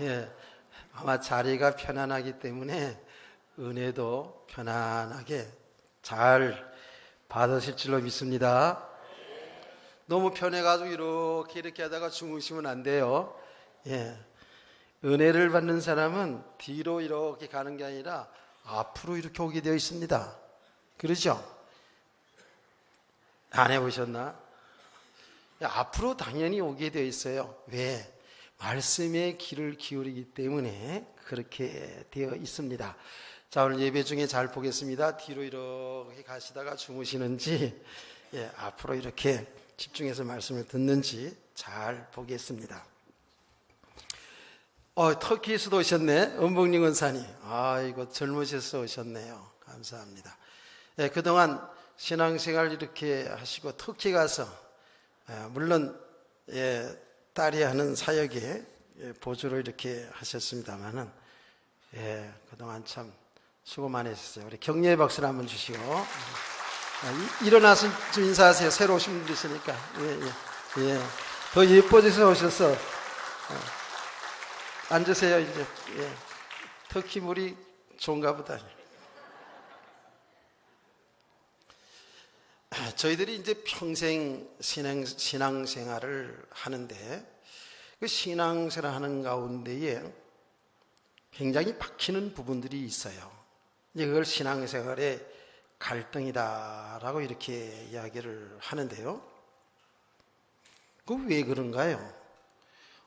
예, 아마 자리가 편안하기 때문에 은혜도 편안하게 잘 받으실 줄로 믿습니다. 너무 편해가지고 이렇게 하다가 주무시면 안 돼요. 예, 은혜를 받는 사람은 뒤로 이렇게 가는 게 아니라 앞으로 이렇게 오게 되어 있습니다. 그렇죠? 안 해보셨나? 앞으로 당연히 오게 되어 있어요. 왜? 말씀에 귀를 기울이기 때문에 그렇게 되어 있습니다. 자, 오늘 예배 중에 잘 보겠습니다. 뒤로 이렇게 가시다가 주무시는지, 앞으로 이렇게 집중해서 말씀을 듣는지 잘 보겠습니다. 터키에서도 오셨네. 은복님 은사님. 이거 젊으셔서 오셨네요. 감사합니다. 그동안 신앙생활 이렇게 하시고 터키 가서 물론 딸이 하는 사역에 보조로 이렇게 하셨습니다만은 그동안 참 수고 많으셨어요. 우리 격려의 박수를 한번 주시고 일어나서 좀 인사하세요. 새로 오신 분들 있으니까. 더 예뻐져서 오셔서 앉으세요. 이제 터키 물이 좋은가 보다. 저희들이 이제 평생 신앙생활을 하는데 그 신앙생활 하는 가운데에 굉장히 박히는 부분들이 있어요. 이제 그걸 신앙생활의 갈등이다라고 이렇게 이야기를 하는데요. 그 왜 그런가요?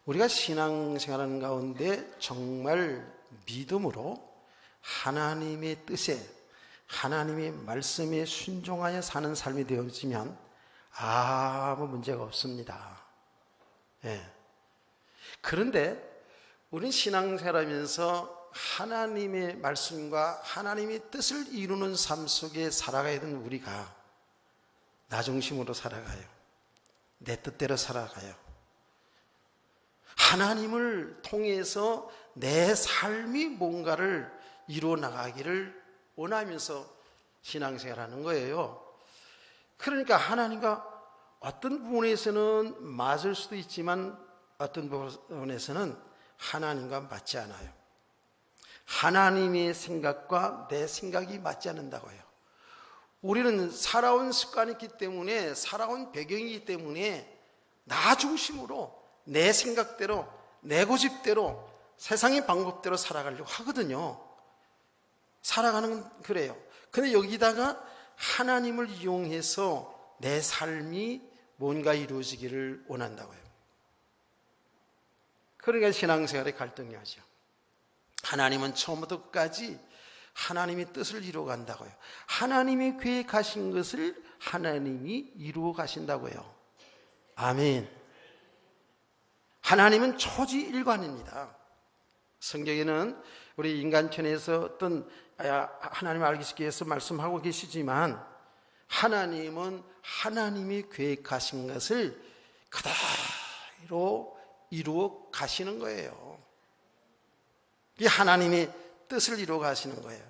우리가 신앙생활하는 가운데 정말 믿음으로 하나님의 뜻에 하나님의 말씀에 순종하여 사는 삶이 되어지면 아무 문제가 없습니다. 그런데 우리는 신앙생활하면서 하나님의 말씀과 하나님의 뜻을 이루는 삶 속에 살아가야 되는 우리가 나 중심으로 살아가요. 내 뜻대로 살아가요. 하나님을 통해서 내 삶이 뭔가를 이루어 나가기를 원하면서 신앙생활하는 거예요. 그러니까 하나님과 어떤 부분에서는 맞을 수도 있지만 어떤 부분에서는 하나님과 맞지 않아요. 하나님의 생각과 내 생각이 맞지 않는다고요. 우리는 살아온 습관이 있기 때문에 살아온 배경이기 때문에 나 중심으로 내 생각대로 내 고집대로 세상의 방법대로 살아가려고 하거든요. 살아가는 건 그래요. 근데 여기다가 하나님을 이용해서 내 삶이 뭔가 이루어지기를 원한다고요. 그러니까 신앙생활의 갈등이 하죠. 하나님은 처음부터 끝까지 하나님의 뜻을 이루어 간다고요. 하나님이 계획하신 것을 하나님이 이루어 가신다고요. 아멘. 하나님은 초지일관입니다. 성경에는 우리 인간편에서 어떤 하나님을 알기 쉽게 해서 말씀하고 계시지만 하나님은 하나님이 계획하신 것을 그대로 이루어 가시는 거예요. 이 하나님의 뜻을 이루어 가시는 거예요.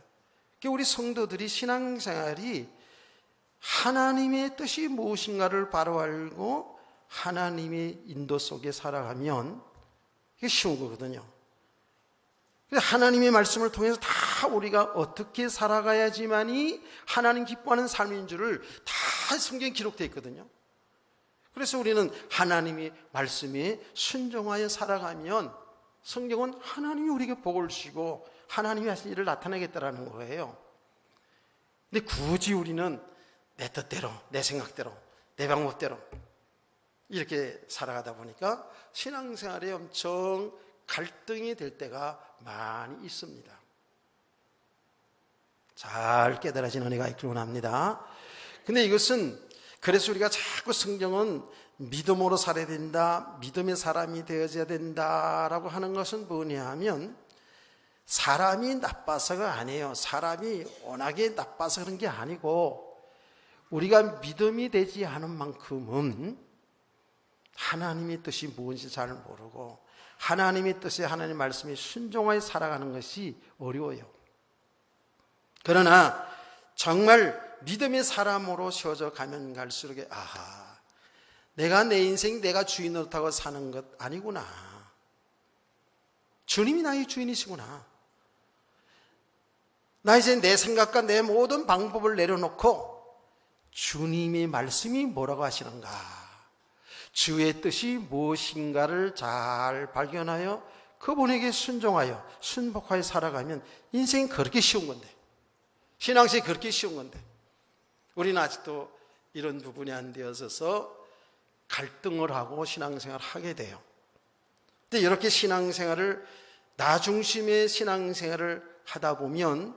우리 성도들이 신앙생활이 하나님의 뜻이 무엇인가를 바로 알고 하나님의 인도 속에 살아가면 이게 쉬운 거거든요. 하나님의 말씀을 통해서 다 우리가 어떻게 살아가야지만이 하나님 기뻐하는 삶인 줄을 다 성경에 기록되어 있거든요. 그래서 우리는 하나님의 말씀에 순종하여 살아가면 성경은 하나님이 우리에게 복을 주시고 하나님이 하신 일을 나타내겠다라는 거예요. 근데 굳이 우리는 내 뜻대로, 내 생각대로, 내 방법대로 이렇게 살아가다 보니까 신앙생활에 엄청 갈등이 될 때가 많이 있습니다. 잘 깨달아진 은혜가 있기를 원합니다. 근데 이것은 그래서 우리가 자꾸 성경은 믿음으로 살아야 된다, 믿음의 사람이 되어져야 된다라고 하는 것은 뭐냐 하면 사람이 나빠서가 아니에요. 사람이 워낙에 나빠서 그런 게 아니고 우리가 믿음이 되지 않은 만큼은 하나님의 뜻이 무엇인지 잘 모르고 하나님의 뜻에 하나님의 말씀에 순종하여 살아가는 것이 어려워요. 그러나 정말 믿음의 사람으로 세워져 가면 갈수록 내가 내 인생 내가 주인 노릇하고 사는 것 아니구나. 주님이 나의 주인이시구나. 나 이제 내 생각과 내 모든 방법을 내려놓고 주님의 말씀이 뭐라고 하시는가, 주의 뜻이 무엇인가를 잘 발견하여 그분에게 순종하여 순복하여 살아가면 인생이 그렇게 쉬운 건데, 신앙생활이 그렇게 쉬운 건데, 우리는 아직도 이런 부분이 안 되어서 갈등을 하고 신앙생활을 하게 돼요. 근데 이렇게 신앙생활을, 나 중심의 신앙생활을 하다 보면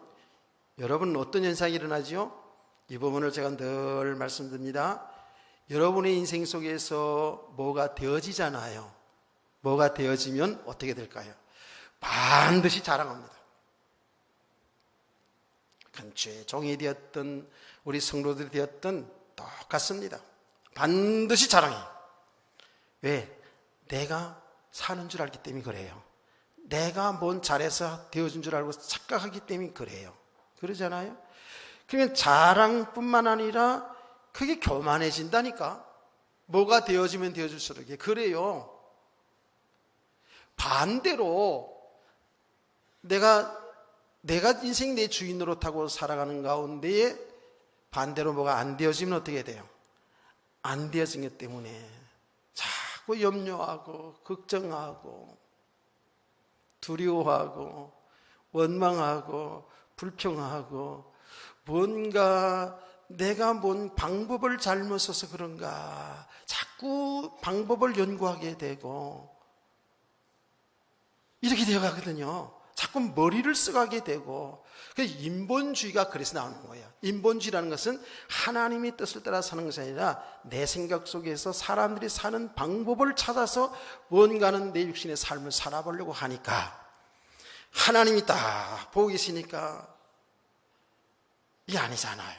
여러분 어떤 현상이 일어나죠? 이 부분을 제가 늘 말씀드립니다. 여러분의 인생 속에서 뭐가 되어지잖아요. 뭐가 되어지면 어떻게 될까요? 반드시 자랑합니다. 근처에 종이 되었든 우리 성도들이 되었든 똑같습니다. 반드시 자랑해요. 왜? 내가 사는 줄 알기 때문에 그래요. 내가 뭔 잘해서 되어준 줄 알고 착각하기 때문에 그래요. 그러잖아요. 그러면 자랑뿐만 아니라 그게 교만해진다니까. 뭐가 되어지면 되어질수록 그래요. 반대로 내가 인생 내 주인으로 타고 살아가는 가운데에 반대로 뭐가 안 되어지면 어떻게 돼요? 안 되어진 것 때문에 자꾸 염려하고 걱정하고 두려워하고 원망하고 불평하고, 뭔가 내가 뭔 방법을 잘못 써서 그런가 자꾸 방법을 연구하게 되고 이렇게 되어가거든요. 자꾸 머리를 써가게 되고, 인본주의가 그래서 나오는 거예요. 인본주의라는 것은 하나님의 뜻을 따라 사는 것이 아니라 내 생각 속에서 사람들이 사는 방법을 찾아서 뭔가는 내 육신의 삶을 살아보려고 하니까, 하나님이 딱 보고 계시니까 이게 아니잖아요.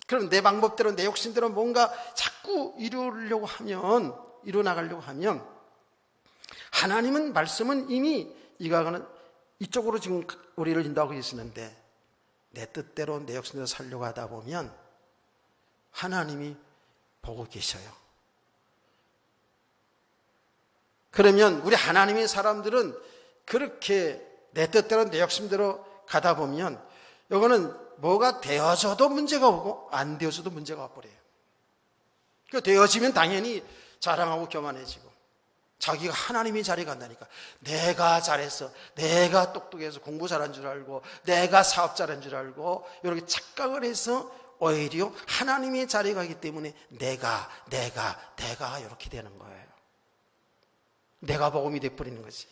그럼 내 방법대로 내 욕심대로 뭔가 자꾸 이루어나가려고 하면 하나님은 말씀은 이미 이거는 이쪽으로 지금 우리를 인도하고 계시는데, 내 뜻대로 내 욕심대로 살려고 하다 보면 하나님이 보고 계셔요. 그러면 우리 하나님의 사람들은 그렇게 내 뜻대로 내 욕심대로 가다 보면 이거는 뭐가 되어져도 문제가 오고 안 되어져도 문제가 와버려요. 되어지면 당연히 자랑하고 교만해지고 자기가 하나님의 자리에 간다니까. 내가 잘했어, 내가 똑똑해서 공부 잘한 줄 알고 내가 사업 잘한 줄 알고 이렇게 착각을 해서 오히려 하나님의 자리에 가기 때문에 내가 이렇게 되는 거예요. 내가 복음이 돼버리는 거지.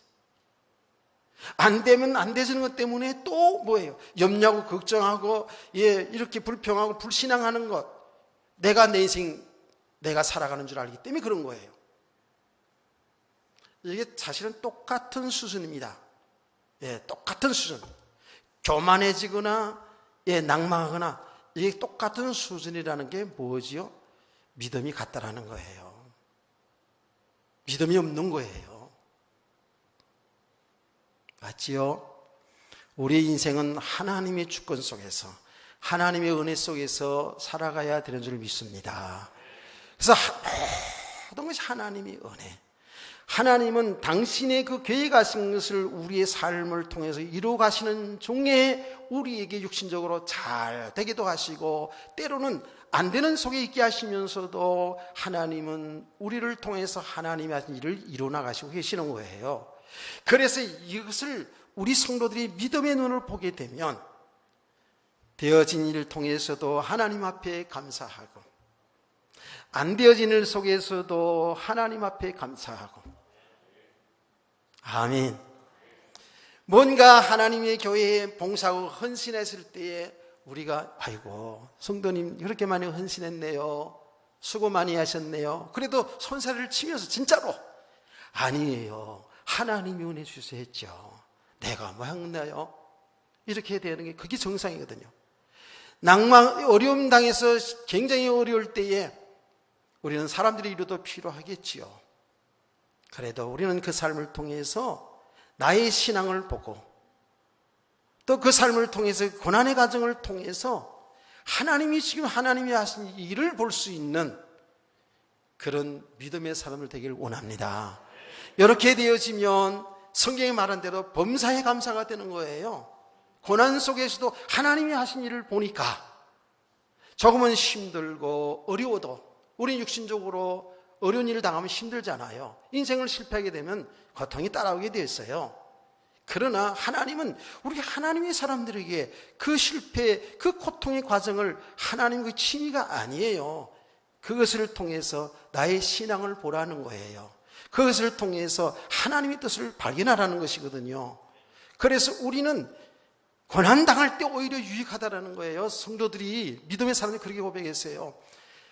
안 되면 안 되지는 것 때문에 또 뭐예요? 염려하고 걱정하고 이렇게 불평하고 불신앙하는 것, 내가 내 인생 내가 살아가는 줄 알기 때문에 그런 거예요. 이게 사실은 똑같은 수준입니다. 똑같은 수준. 교만해지거나 낭망하거나 이게 똑같은 수준이라는 게 뭐지요? 믿음이 같다라는 거예요. 믿음이 없는 거예요. 맞지요? 우리의 인생은 하나님의 주권 속에서, 하나님의 은혜 속에서 살아가야 되는 줄 믿습니다. 그래서 모든 것이 하나님의 은혜. 하나님은 당신의 그 계획하신 것을 우리의 삶을 통해서 이루어 가시는 중에 우리에게 육신적으로 잘 되기도 하시고, 때로는 안 되는 속에 있게 하시면서도 하나님은 우리를 통해서 하나님이 하신 일을 이루어 나가시고 계시는 거예요. 그래서 이것을 우리 성도들이 믿음의 눈을 보게 되면 되어진 일을 통해서도 하나님 앞에 감사하고, 안 되어진 일 속에서도 하나님 앞에 감사하고, 아멘. 뭔가 하나님의 교회에 봉사하고 헌신했을 때에 우리가 아이고 성도님 그렇게 많이 헌신했네요, 수고 많이 하셨네요, 그래도 손사래를 치면서 진짜로 아니에요, 하나님이 은혜 주셔서 했죠, 내가 뭐 했나요? 이렇게 되는 게 그게 정상이거든요. 낭만, 어려움 당해서 굉장히 어려울 때에 우리는 사람들의 위로도 필요하겠지요. 그래도 우리는 그 삶을 통해서 나의 신앙을 보고, 또 그 삶을 통해서 고난의 과정을 통해서 하나님이 지금 하나님이 하신 일을 볼 수 있는 그런 믿음의 사람을 되기를 원합니다. 이렇게 되어지면 성경이 말한 대로 범사에 감사가 되는 거예요. 고난 속에서도 하나님이 하신 일을 보니까 조금은 힘들고 어려워도 우리 육신적으로 어려운 일을 당하면 힘들잖아요. 인생을 실패하게 되면 고통이 따라오게 되어 있어요. 그러나 하나님은 우리 하나님의 사람들에게 그 실패, 그 고통의 과정을 하나님의 칭의가 아니에요. 그것을 통해서 나의 신앙을 보라는 거예요. 그것을 통해서 하나님의 뜻을 발견하라는 것이거든요. 그래서 우리는 고난당할 때 오히려 유익하다라는 거예요. 성도들이, 믿음의 사람들이 그렇게 고백했어요.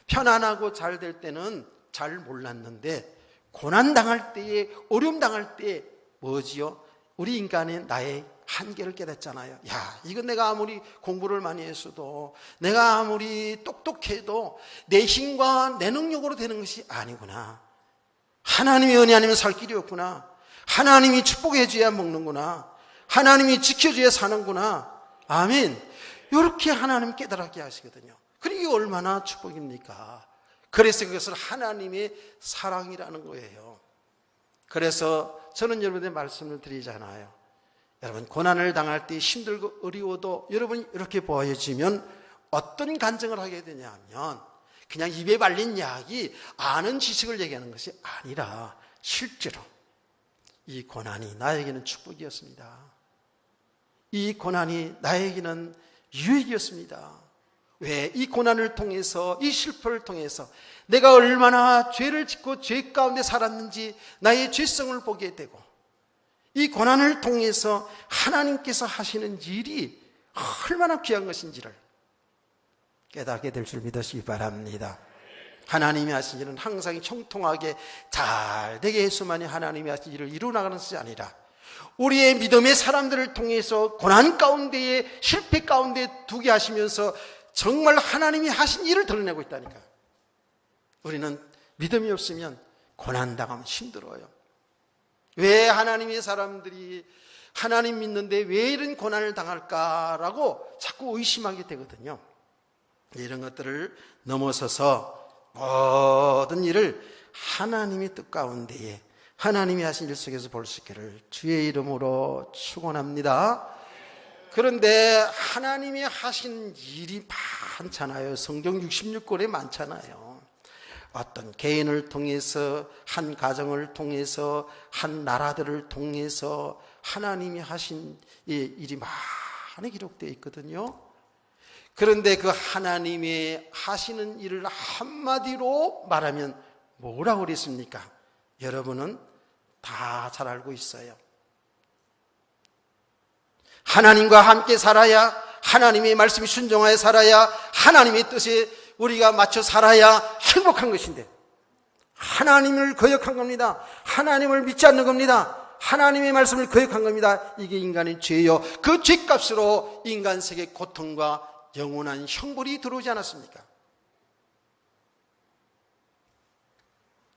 편안하고 잘 될 때는 잘 몰랐는데 고난당할 때에, 어려움 당할 때 뭐지요? 우리 인간의 나의 한계를 깨닫잖아요. 야, 이건 내가 아무리 공부를 많이 했어도, 내가 아무리 똑똑해도 내 힘과 내 능력으로 되는 것이 아니구나. 하나님의 은혜 아니면 살 길이 없구나. 하나님이 축복해 줘야 먹는구나. 하나님이 지켜줘야 사는구나. 아멘. 이렇게 하나님 깨달게 하시거든요. 그러니 이게 얼마나 축복입니까? 그래서 그것을 하나님의 사랑이라는 거예요. 그래서 저는 여러분의 말씀을 드리잖아요. 여러분, 고난을 당할 때 힘들고 어려워도 여러분이 이렇게 보여지면 어떤 간증을 하게 되냐면, 그냥 입에 발린 이야기, 아는 지식을 얘기하는 것이 아니라 실제로 이 고난이 나에게는 축복이었습니다. 이 고난이 나에게는 유익이었습니다. 왜? 이 고난을 통해서, 이 실패를 통해서 내가 얼마나 죄를 짓고 죄 가운데 살았는지 나의 죄성을 보게 되고, 이 고난을 통해서 하나님께서 하시는 일이 얼마나 귀한 것인지를 깨닫게 될 줄 믿으시기 바랍니다. 하나님이 하신 일은 항상 청통하게 잘 되게 해서만이 하나님이 하신 일을 이루어나가는 것이 아니라 우리의 믿음의 사람들을 통해서 고난 가운데에, 실패 가운데 두게 하시면서 정말 하나님이 하신 일을 드러내고 있다니까. 우리는 믿음이 없으면 고난당하면 힘들어요. 왜 하나님의 사람들이 하나님 믿는데 왜 이런 고난을 당할까라고 자꾸 의심하게 되거든요. 이런 것들을 넘어서서 모든 일을 하나님의 뜻 가운데에, 하나님이 하신 일 속에서 볼 수 있기를 주의 이름으로 축원합니다. 그런데 하나님이 하신 일이 많잖아요. 성경 66권에 많잖아요. 어떤 개인을 통해서, 한 가정을 통해서, 한 나라들을 통해서 하나님이 하신 일이 많이 기록되어 있거든요. 그런데 그 하나님이 하시는 일을 한마디로 말하면 뭐라고 그랬습니까? 여러분은 다 잘 알고 있어요. 하나님과 함께 살아야, 하나님의 말씀에 순종하여 살아야, 하나님의 뜻에 우리가 맞춰 살아야 행복한 것인데, 하나님을 거역한 겁니다. 하나님을 믿지 않는 겁니다. 하나님의 말씀을 거역한 겁니다. 이게 인간의 죄요. 그 죄값으로 인간 세계 고통과 영원한 형벌이 들어오지 않았습니까?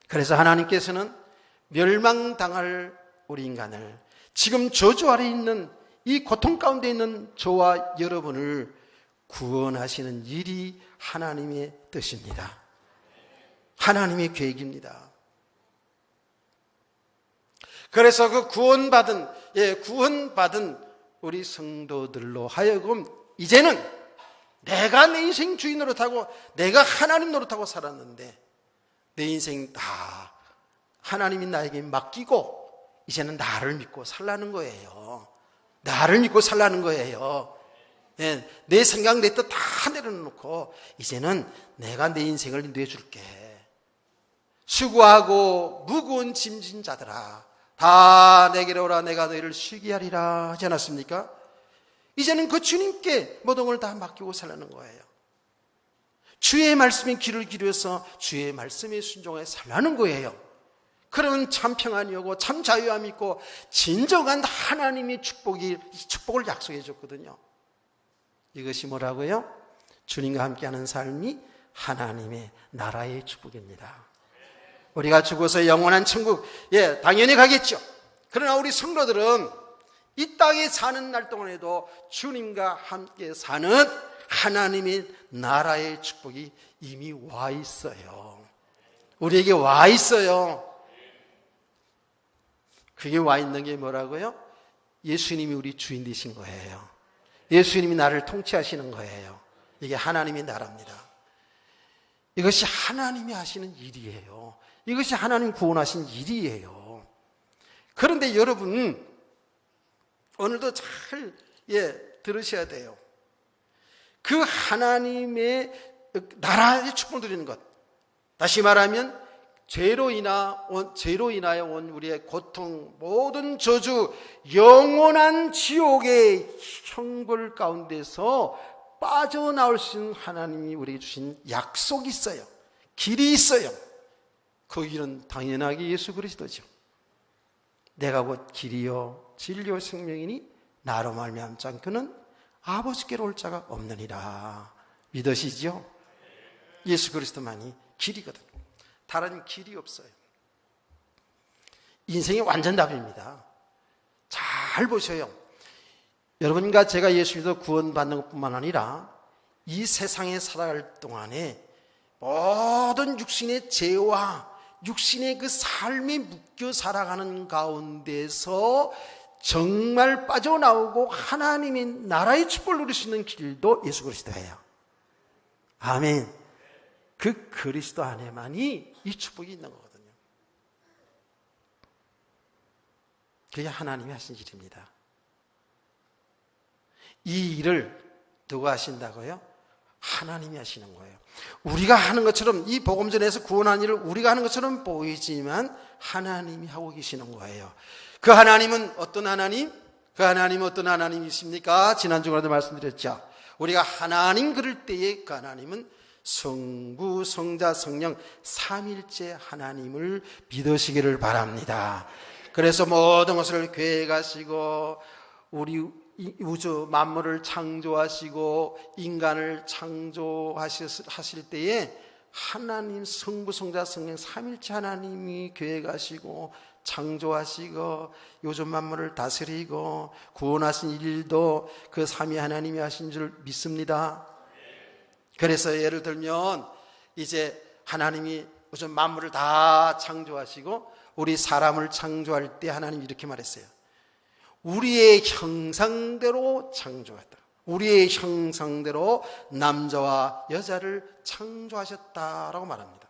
그래서 하나님께서는 멸망당할 우리 인간을, 지금 저주 아래 있는 이 고통 가운데 있는 저와 여러분을 구원하시는 일이 하나님의 뜻입니다. 하나님의 계획입니다. 그래서 그 구원받은 우리 성도들로 하여금 이제는 내가 내 인생 주인 노릇하고 내가 하나님 노릇하고 살았는데 내 인생 다 하나님이 나에게 맡기고 이제는 나를 믿고 살라는 거예요. 나를 믿고 살라는 거예요. 내 생각, 내 뜻 다 내려놓고 이제는 내가 내 인생을 내줄게. 수고하고 무거운 짐진 자들아 다 내게로 오라. 내가 너희를 쉬게 하리라 하지 않았습니까? 이제는 그 주님께 모든 걸 다 맡기고 살라는 거예요. 주의 말씀에 귀를 기울여서 주의 말씀에 순종해 살라는 거예요. 그러면 참 평안이 오고 참 자유함이 있고 진정한 하나님의 축복을 약속해 줬거든요. 이것이 뭐라고요? 주님과 함께하는 삶이 하나님의 나라의 축복입니다. 우리가 죽어서 영원한 천국, 당연히 가겠죠. 그러나 우리 성도들은 이 땅에 사는 날 동안에도 주님과 함께 사는 하나님의 나라의 축복이 이미 와 있어요. 우리에게 와 있어요. 그게 와 있는 게 뭐라고요? 예수님이 우리 주인 되신 거예요. 예수님이 나를 통치하시는 거예요. 이게 하나님의 나라입니다. 이것이 하나님이 하시는 일이에요. 이것이 하나님 구원하신 일이에요. 그런데 여러분, 오늘도 잘 들으셔야 돼요. 그 하나님의 나라의 축복을 누리는 것, 다시 말하면 죄로 인하여 온 우리의 고통, 모든 저주, 영원한 지옥의 형벌 가운데서 빠져나올 수 있는 하나님이 우리에게 주신 약속이 있어요. 길이 있어요. 그 길은 당연하게 예수 그리스도죠. 내가 곧 길이요 진리요 생명이니 나로 말미암지 않고는 아버지께로 올 자가 없느니라. 믿으시죠? 예수 그리스도만이 길이거든요. 다른 길이 없어요. 인생의 완전 답입니다. 잘 보셔요. 여러분과 제가 예수 믿어 구원받는 것뿐만 아니라 이 세상에 살아갈 동안에 모든 육신의 죄와 육신의 그 삶에 묶여 살아가는 가운데서 정말 빠져나오고 하나님의 나라의 축복을 누릴 수 있는 길도 예수 그리스도예요. 아멘. 그 그리스도 안에만이 이 축복이 있는 거거든요. 그게 하나님이 하신 일입니다. 이 일을 누가 하신다고요? 하나님이 하시는 거예요. 우리가 하는 것처럼, 이 복음전에서 구원한 일을 우리가 하는 것처럼 보이지만 하나님이 하고 계시는 거예요. 그 하나님은 어떤 하나님? 그 하나님은 어떤 하나님이십니까? 지난주에도 말씀드렸죠. 우리가 하나님 그럴 때에 그 하나님은 성부, 성자, 성령 삼일째 하나님을 믿으시기를 바랍니다. 그래서 모든 것을 계획하시고 우리 우주 만물을 창조하시고 인간을 창조하실 때에 하나님 성부, 성자, 성령 삼일째 하나님이 계획하시고 창조하시고 요즘 만물을 다스리고 구원하신 일도 그 삼위 하나님이 하신 줄 믿습니다. 그래서 예를 들면 이제 하나님이 요즘 만물을 다 창조하시고 우리 사람을 창조할 때 하나님이 이렇게 말했어요. 우리의 형상대로 창조했다. 우리의 형상대로 남자와 여자를 창조하셨다라고 말합니다.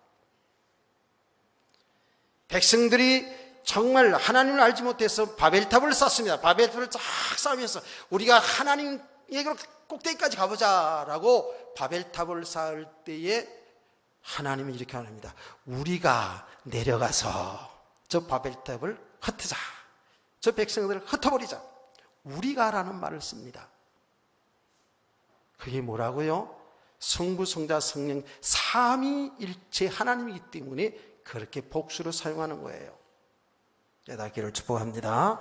백성들이 정말 하나님을 알지 못해서 바벨탑을 쌓습니다. 바벨탑을 쫙 쌓으면서 우리가 하나님에게로 꼭대기까지 가보자라고 바벨탑을 쌓을 때에 하나님은 이렇게 말합니다. 우리가 내려가서 저 바벨탑을 흩으자. 저 백성들을 흩어버리자. 우리가라는 말을 씁니다. 그게 뭐라고요? 성부, 성자, 성령 삼위일체 하나님이기 때문에 그렇게 복수로 사용하는 거예요. 깨닫기를 축복합니다.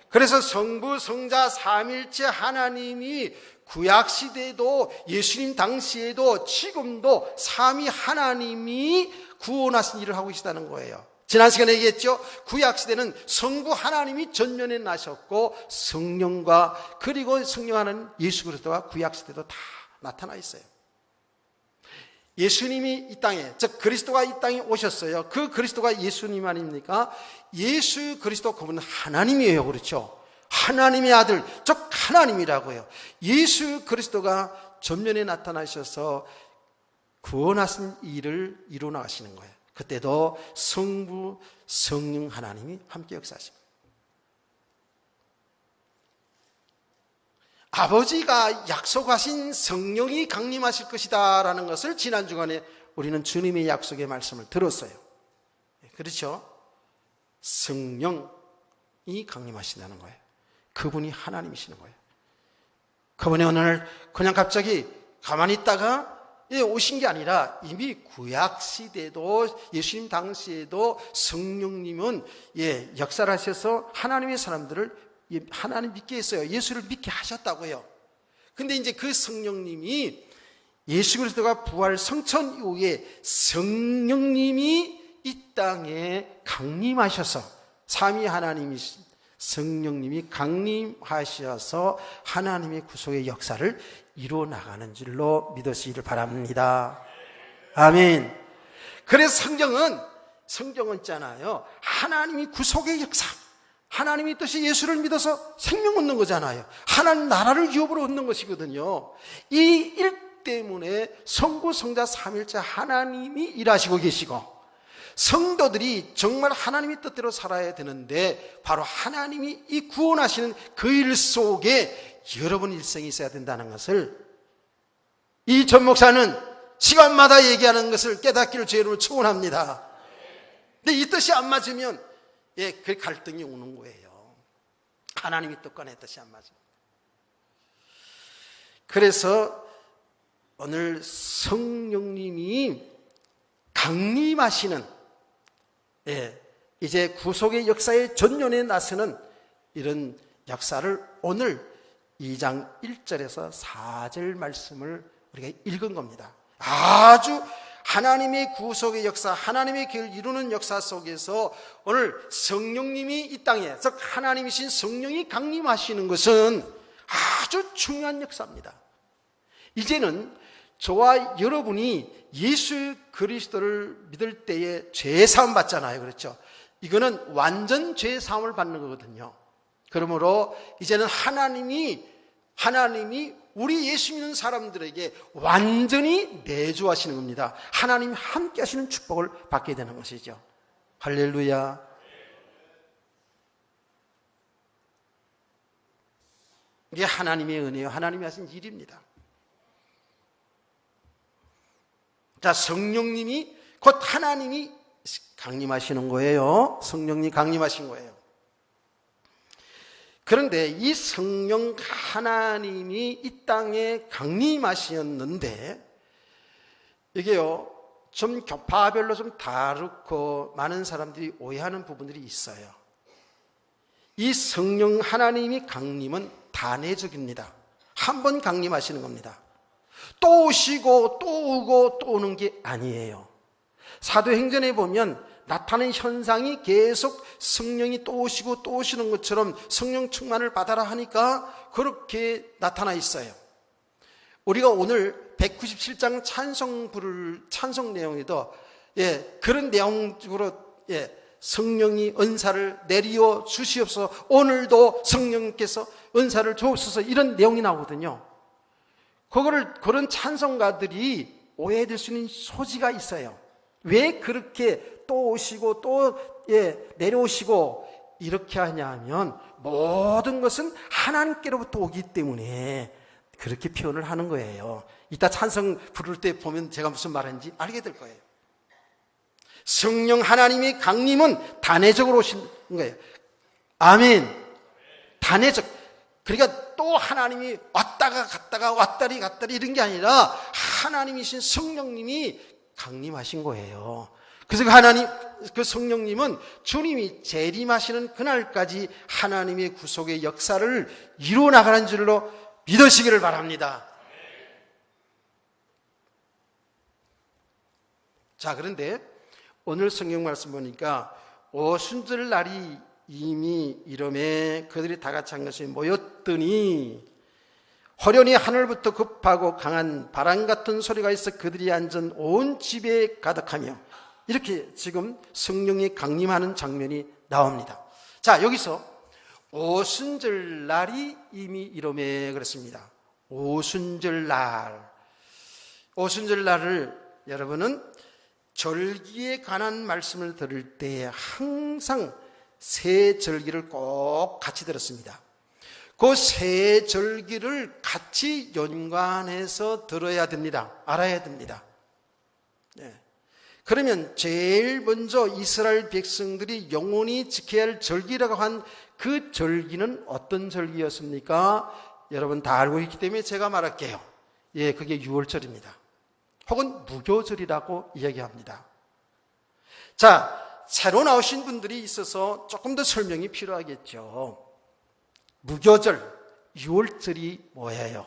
그래서 성부, 성자, 삼일체 하나님이 구약시대에도 예수님 당시에도 지금도 삼위 하나님이 구원하신 일을 하고 계시다는 거예요. 지난 시간에 얘기했죠. 구약시대는 성부 하나님이 전면에 나셨고 성령과 그리고 성령 하나님 예수 그리스도가 구약시대도 다 나타나 있어요. 예수님이 이 땅에, 즉 그리스도가 이 땅에 오셨어요. 그 그리스도가 예수님 아닙니까? 예수 그리스도 그분은 하나님이에요. 그렇죠? 하나님의 아들, 즉 하나님이라고요. 예수 그리스도가 전면에 나타나셔서 구원하신 일을 이루어 나가시는 거예요. 그때도 성부, 성령 하나님이 함께 역사하십니다. 아버지가 약속하신 성령이 강림하실 것이다 라는 것을 지난 주간에 우리는 주님의 약속의 말씀을 들었어요. 그렇죠? 성령이 강림하신다는 거예요. 그분이 하나님이시는 거예요. 그분이 오늘 그냥 갑자기 가만히 있다가 오신 게 아니라 이미 구약시대도 예수님 당시에도 성령님은 역사를 하셔서 하나님의 사람들을 하나님 믿게 했어요. 예수를 믿게 하셨다고요. 근데 이제 그 성령님이 예수 그리스도가 부활 성천 이후에 성령님이 이 땅에 강림하셔서 삼위 하나님이신 성령님이 강림하셔서 하나님의 구속의 역사를 이루어 나가는 줄로 믿으시기를 바랍니다. 아멘. 그래서 성경은 있잖아요. 하나님이 구속의 역사, 하나님의 뜻이 예수를 믿어서 생명 얻는 거잖아요. 하나님 나라를 유업으로 얻는 것이거든요. 이 일 때문에 성부, 성자, 삼일체 하나님이 일하시고 계시고, 성도들이 정말 하나님의 뜻대로 살아야 되는데 바로 하나님이 이 구원하시는 그 일 속에 여러분 일생이 있어야 된다는 것을 이 전 목사는 시간마다 얘기하는 것을 깨닫기를 주의 이름으로 축원합니다. 근데 이 뜻이 안 맞으면 그 갈등이 오는 거예요. 하나님의 뜻과 내 뜻이 안 맞아요. 그래서 오늘 성령님이 강림하시는 이제 구속의 역사의 전면에 나서는 이런 역사를 오늘 2장 1절에서 4절 말씀을 우리가 읽은 겁니다. 아주 하나님의 구속의 역사, 하나님의 계획을 이루는 역사 속에서 오늘 성령님이 이 땅에, 즉 하나님이신 성령이 강림하시는 것은 아주 중요한 역사입니다. 이제는 저와 여러분이 예수 그리스도를 믿을 때에 죄사함 받잖아요. 그렇죠? 이거는 완전 죄사함을 받는 거거든요. 그러므로 이제는 하나님이 우리 예수 믿는 사람들에게 완전히 내주하시는 겁니다. 하나님이 함께 하시는 축복을 받게 되는 것이죠. 할렐루야. 이게 하나님의 은혜요. 하나님이 하신 일입니다. 자, 성령님이 곧 하나님이 강림하시는 거예요. 성령님 강림하신 거예요. 그런데 이 성령 하나님이 이 땅에 강림하셨는데 이게요 좀 교파별로 좀 다르고 많은 사람들이 오해하는 부분들이 있어요. 이 성령 하나님이 강림은 단회적입니다. 한 번 강림하시는 겁니다. 또 오시고 또 오고 또 오는 게 아니에요. 사도행전에 보면 나타나는 현상이 계속 성령이 또 오시고 또 오시는 것처럼 성령 충만을 받아라 하니까 그렇게 나타나 있어요. 우리가 오늘 197장 찬송 내용에도 그런 내용으로 성령이 은사를 내리어 주시옵소서, 오늘도 성령께서 은사를 주옵소서, 이런 내용이 나오거든요. 그런 찬송가들이 오해될 수 있는 소지가 있어요. 왜 그렇게 또 오시고 또 내려오시고 이렇게 하냐 하면 모든 것은 하나님께로부터 오기 때문에 그렇게 표현을 하는 거예요. 이따 찬송 부를 때 보면 제가 무슨 말인지 알게 될 거예요. 성령 하나님의 강림은 단회적으로 오신 거예요. 아멘. 단회적. 그러니까 또 하나님이 왔다가 갔다가 왔다리 갔다리 이런 게 아니라 하나님이신 성령님이 강림하신 거예요. 그래서 그 성령님은 주님이 재림하시는 그날까지 하나님의 구속의 역사를 이루어 나가는 줄로 믿으시기를 바랍니다. 자, 그런데 오늘 성경 말씀 보니까 오순절 날이 이미 이름에 그들이 다 같이 한 것이 모였더니 호련히 하늘부터 급하고 강한 바람 같은 소리가 있어 그들이 앉은 온 집에 가득하며, 이렇게 지금 성령이 강림하는 장면이 나옵니다. 자, 여기서 오순절 날이 이미 이름에 그렇습니다. 오순절 날을 여러분은 절기에 관한 말씀을 들을 때 항상 세 절기를 꼭 같이 들었습니다. 그 세 절기를 같이 연관해서 들어야 됩니다. 알아야 됩니다. 그러면 제일 먼저 이스라엘 백성들이 영원히 지켜야 할 절기라고 한 그 절기는 어떤 절기였습니까? 여러분 다 알고 있기 때문에 제가 말할게요. 그게 유월절입니다. 혹은 무교절이라고 이야기합니다. 자, 새로 나오신 분들이 있어서 조금 더 설명이 필요하겠죠. 무교절, 유월절이 뭐예요?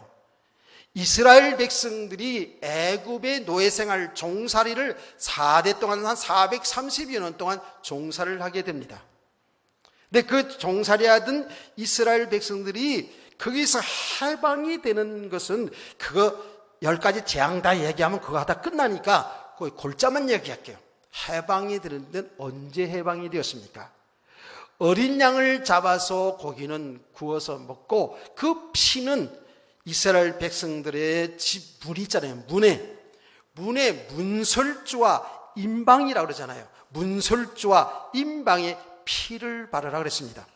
이스라엘 백성들이 애굽의 노예생활 종살이를 4대 동안 한 430여 년 동안 종살이를 하게 됩니다. 근데 그 종살이하던 이스라엘 백성들이 거기서 해방이 되는 것은 그거 10가지 재앙 다 얘기하면 그거 하다 끝나니까 거의 골자만 얘기할게요. 해방이 되는 데는 언제 해방이 되었습니까? 어린 양을 잡아서 고기는 구워서 먹고 그 피는 이스라엘 백성들의 집 문 있잖아요. 문에 문설주와 임방이라고 그러잖아요. 문설주와 임방에 피를 바르라 그랬습니다.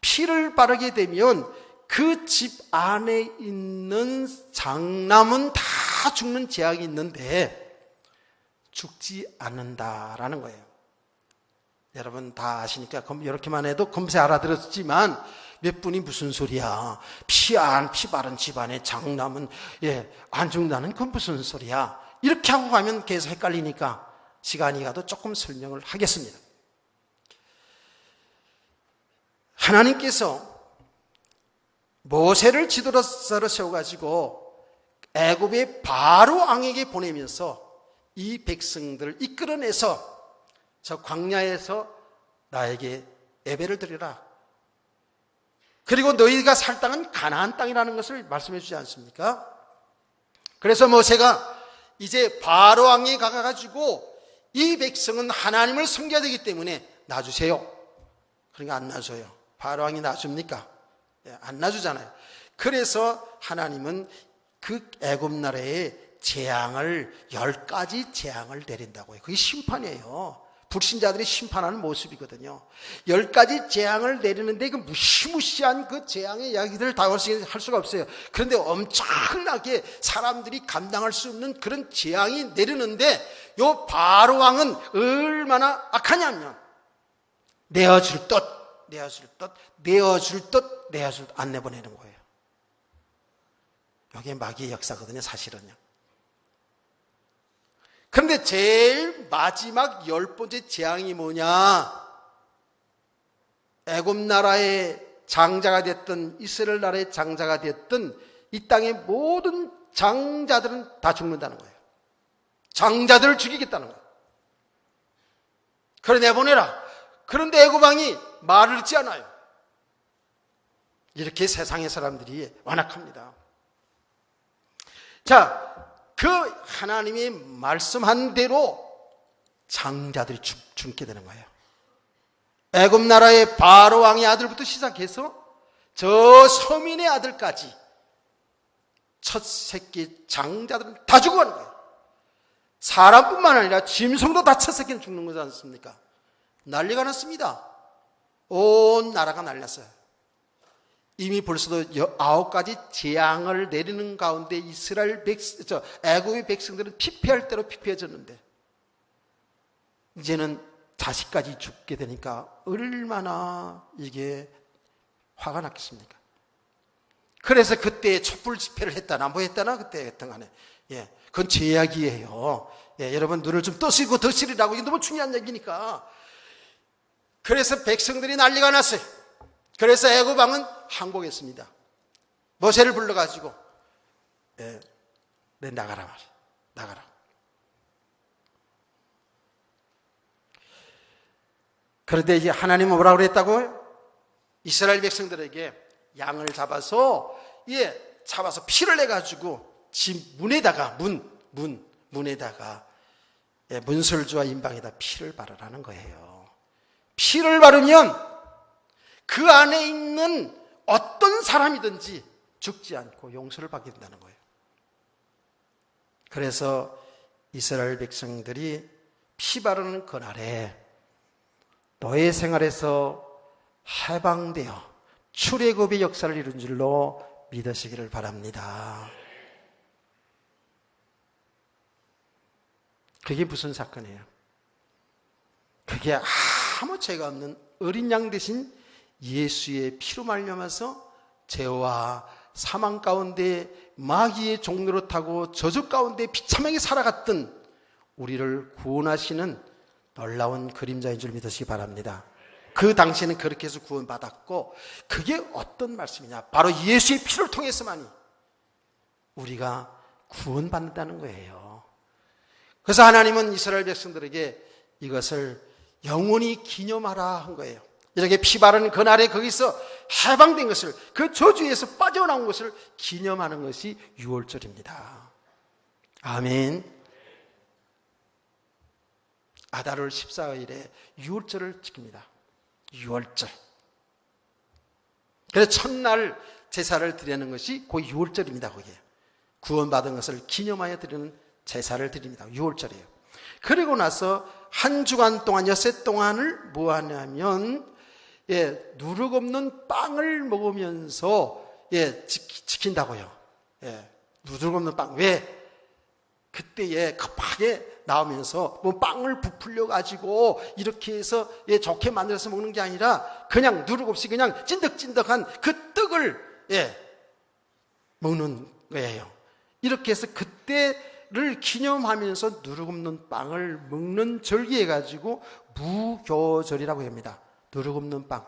피를 바르게 되면 그 집 안에 있는 장남은 다 죽는 재앙이 있는데 죽지 않는다라는 거예요. 여러분 다 아시니까 이렇게만 해도 금세 알아들었지만 몇 분이 무슨 소리야? 피 바른 집안에 장남은 안 죽는다는 건 무슨 소리야? 이렇게 하고 가면 계속 헷갈리니까 시간이 가도 조금 설명을 하겠습니다. 하나님께서 모세를 지도자로 세워가지고 애굽의 바로 왕에게 보내면서 이 백성들을 이끌어내서 저 광야에서 나에게 예배를 드리라. 그리고 너희가 살 땅은 가나안 땅이라는 것을 말씀해 주지 않습니까? 그래서 모세가 이제 바로 왕에 가가지고 이 백성은 하나님을 섬겨야 되기 때문에 놔주세요. 그러니까 안 놔줘요. 바로 왕이 놔줍니까? 안 놔주잖아요. 그래서 하나님은 그 애굽 나라에 재앙을 10가지 재앙을 내린다고 해요. 그게 심판이에요. 불신자들이 심판하는 모습이거든요. 10가지 재앙을 내리는데 그 무시무시한 그 재앙의 이야기들을 다 할 수가 없어요. 그런데 엄청나게 사람들이 감당할 수 없는 그런 재앙이 내리는데 요 바로 왕은 얼마나 악하냐면 내어줄 듯 안 내보내는 거예요. 이게 마귀의 역사거든요, 사실은요. 그런데 제일 마지막 10번째 재앙이 뭐냐? 애굽 나라의 장자가 됐든 이스라엘 나라의 장자가 됐든 이 땅의 모든 장자들은 다 죽는다는 거예요. 장자들을 죽이겠다는 거예요. 그래 내보내라. 그런데 애굽 왕이 말을 듣지 않아요. 이렇게 세상의 사람들이 완악합니다. 자, 그 하나님이 말씀한 대로 장자들이 죽게 되는 거예요. 애굽 나라의 바로 왕의 아들부터 시작해서 저 서민의 아들까지 첫 새끼 장자들은 다 죽어가는 거예요. 사람뿐만 아니라 짐승도 다 첫 새끼는 죽는 거지 않습니까? 난리가 났습니다. 온 나라가 난렸어요. 이미 벌써도 9가지 재앙을 내리는 가운데 애굽의 백성들은 피폐할 대로 피폐해졌는데 이제는 자식까지 죽게 되니까 얼마나 이게 화가 났겠습니까? 그래서 그때 촛불 집회를 했다나 뭐 했다나 그때 했던 간에 그건 제 이야기예요. 여러분 눈을 좀 떠시고 더시리라고 이게 너무 중요한 얘기니까. 그래서 백성들이 난리가 났어요. 그래서 애굽 왕은 항복했습니다. 모세를 불러가지고 내 나가라 말이야. 나가라. 그런데 이제 하나님은 뭐라고 그랬다고요? 이스라엘 백성들에게 양을 잡아서 잡아서 피를 내가지고 집 문에다가 문에다가 문설주와 임방에다 피를 바르라는 거예요. 피를 바르면 그 안에 있는 어떤 사람이든지 죽지 않고 용서를 받게 된다는 거예요. 그래서 이스라엘 백성들이 피 바르는 그날에 노예 생활에서 해방되어 출애굽의 역사를 이룬 줄로 믿으시기를 바랍니다. 그게 무슨 사건이에요? 그게 아무 죄가 없는 어린 양 대신 예수의 피로 말미암아서 죄와 사망 가운데 마귀의 종로를 타고 저주 가운데 비참하게 살아갔던 우리를 구원하시는 놀라운 그림자인 줄 믿으시기 바랍니다. 그 당시에는 그렇게 해서 구원받았고 그게 어떤 말씀이냐? 바로 예수의 피를 통해서만이 우리가 구원받는다는 거예요. 그래서 하나님은 이스라엘 백성들에게 이것을 영원히 기념하라 한 거예요. 이렇게 피 바르는 그날에 거기서 해방된 것을, 그 저주에서 빠져나온 것을 기념하는 것이 유월절입니다. 아멘. 아달월 14일에 유월절을 지킵니다. 유월절. 그래서 첫날 제사를 드리는 것이 그 유월절입니다. 그게 구원받은 것을 기념하여 드리는 제사를 드립니다. 유월절이에요. 그리고 나서 한 주간 동안, 엿새 동안을 뭐 하냐면 누룩 없는 빵을 먹으면서 지킨다고요. 누룩 없는 빵. 왜? 그때에 급하게 나오면서 뭐 빵을 부풀려 가지고 이렇게 해서 좋게 만들어서 먹는 게 아니라 그냥 누룩 없이 그냥 찐득찐득한 그 떡을 먹는 거예요. 이렇게 해서 그때를 기념하면서 누룩 없는 빵을 먹는 절기해 가지고 무교절이라고 합니다. 누룩 없는 빵.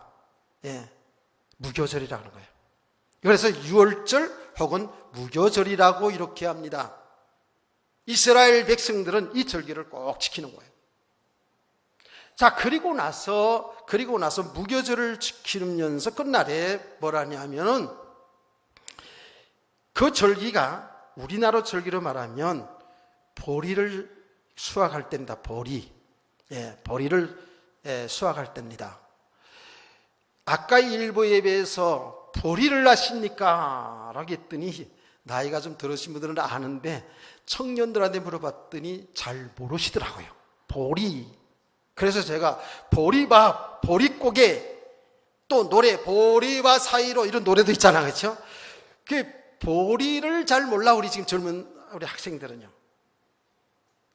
무교절이라고 하는 거예요. 그래서 유월절 혹은 무교절이라고 이렇게 합니다. 이스라엘 백성들은 이 절기를 꼭 지키는 거예요. 자, 그리고 나서 무교절을 지키면서 끝날에 뭐라냐면은 그 절기가 우리나라 절기로 말하면 보리를 수확할 때입니다. 보리를 수확할 때입니다. 아까 일부 예배에서 보리를 아십니까? 라고 했더니 나이가 좀 들으신 분들은 아는데 청년들한테 물어봤더니 잘 모르시더라고요. 보리. 그래서 제가 보리밥, 보리고개, 또 노래 보리와 사이로 이런 노래도 있잖아요. 그렇죠? 그 보리를 잘 몰라 우리 지금 젊은 우리 학생들은요.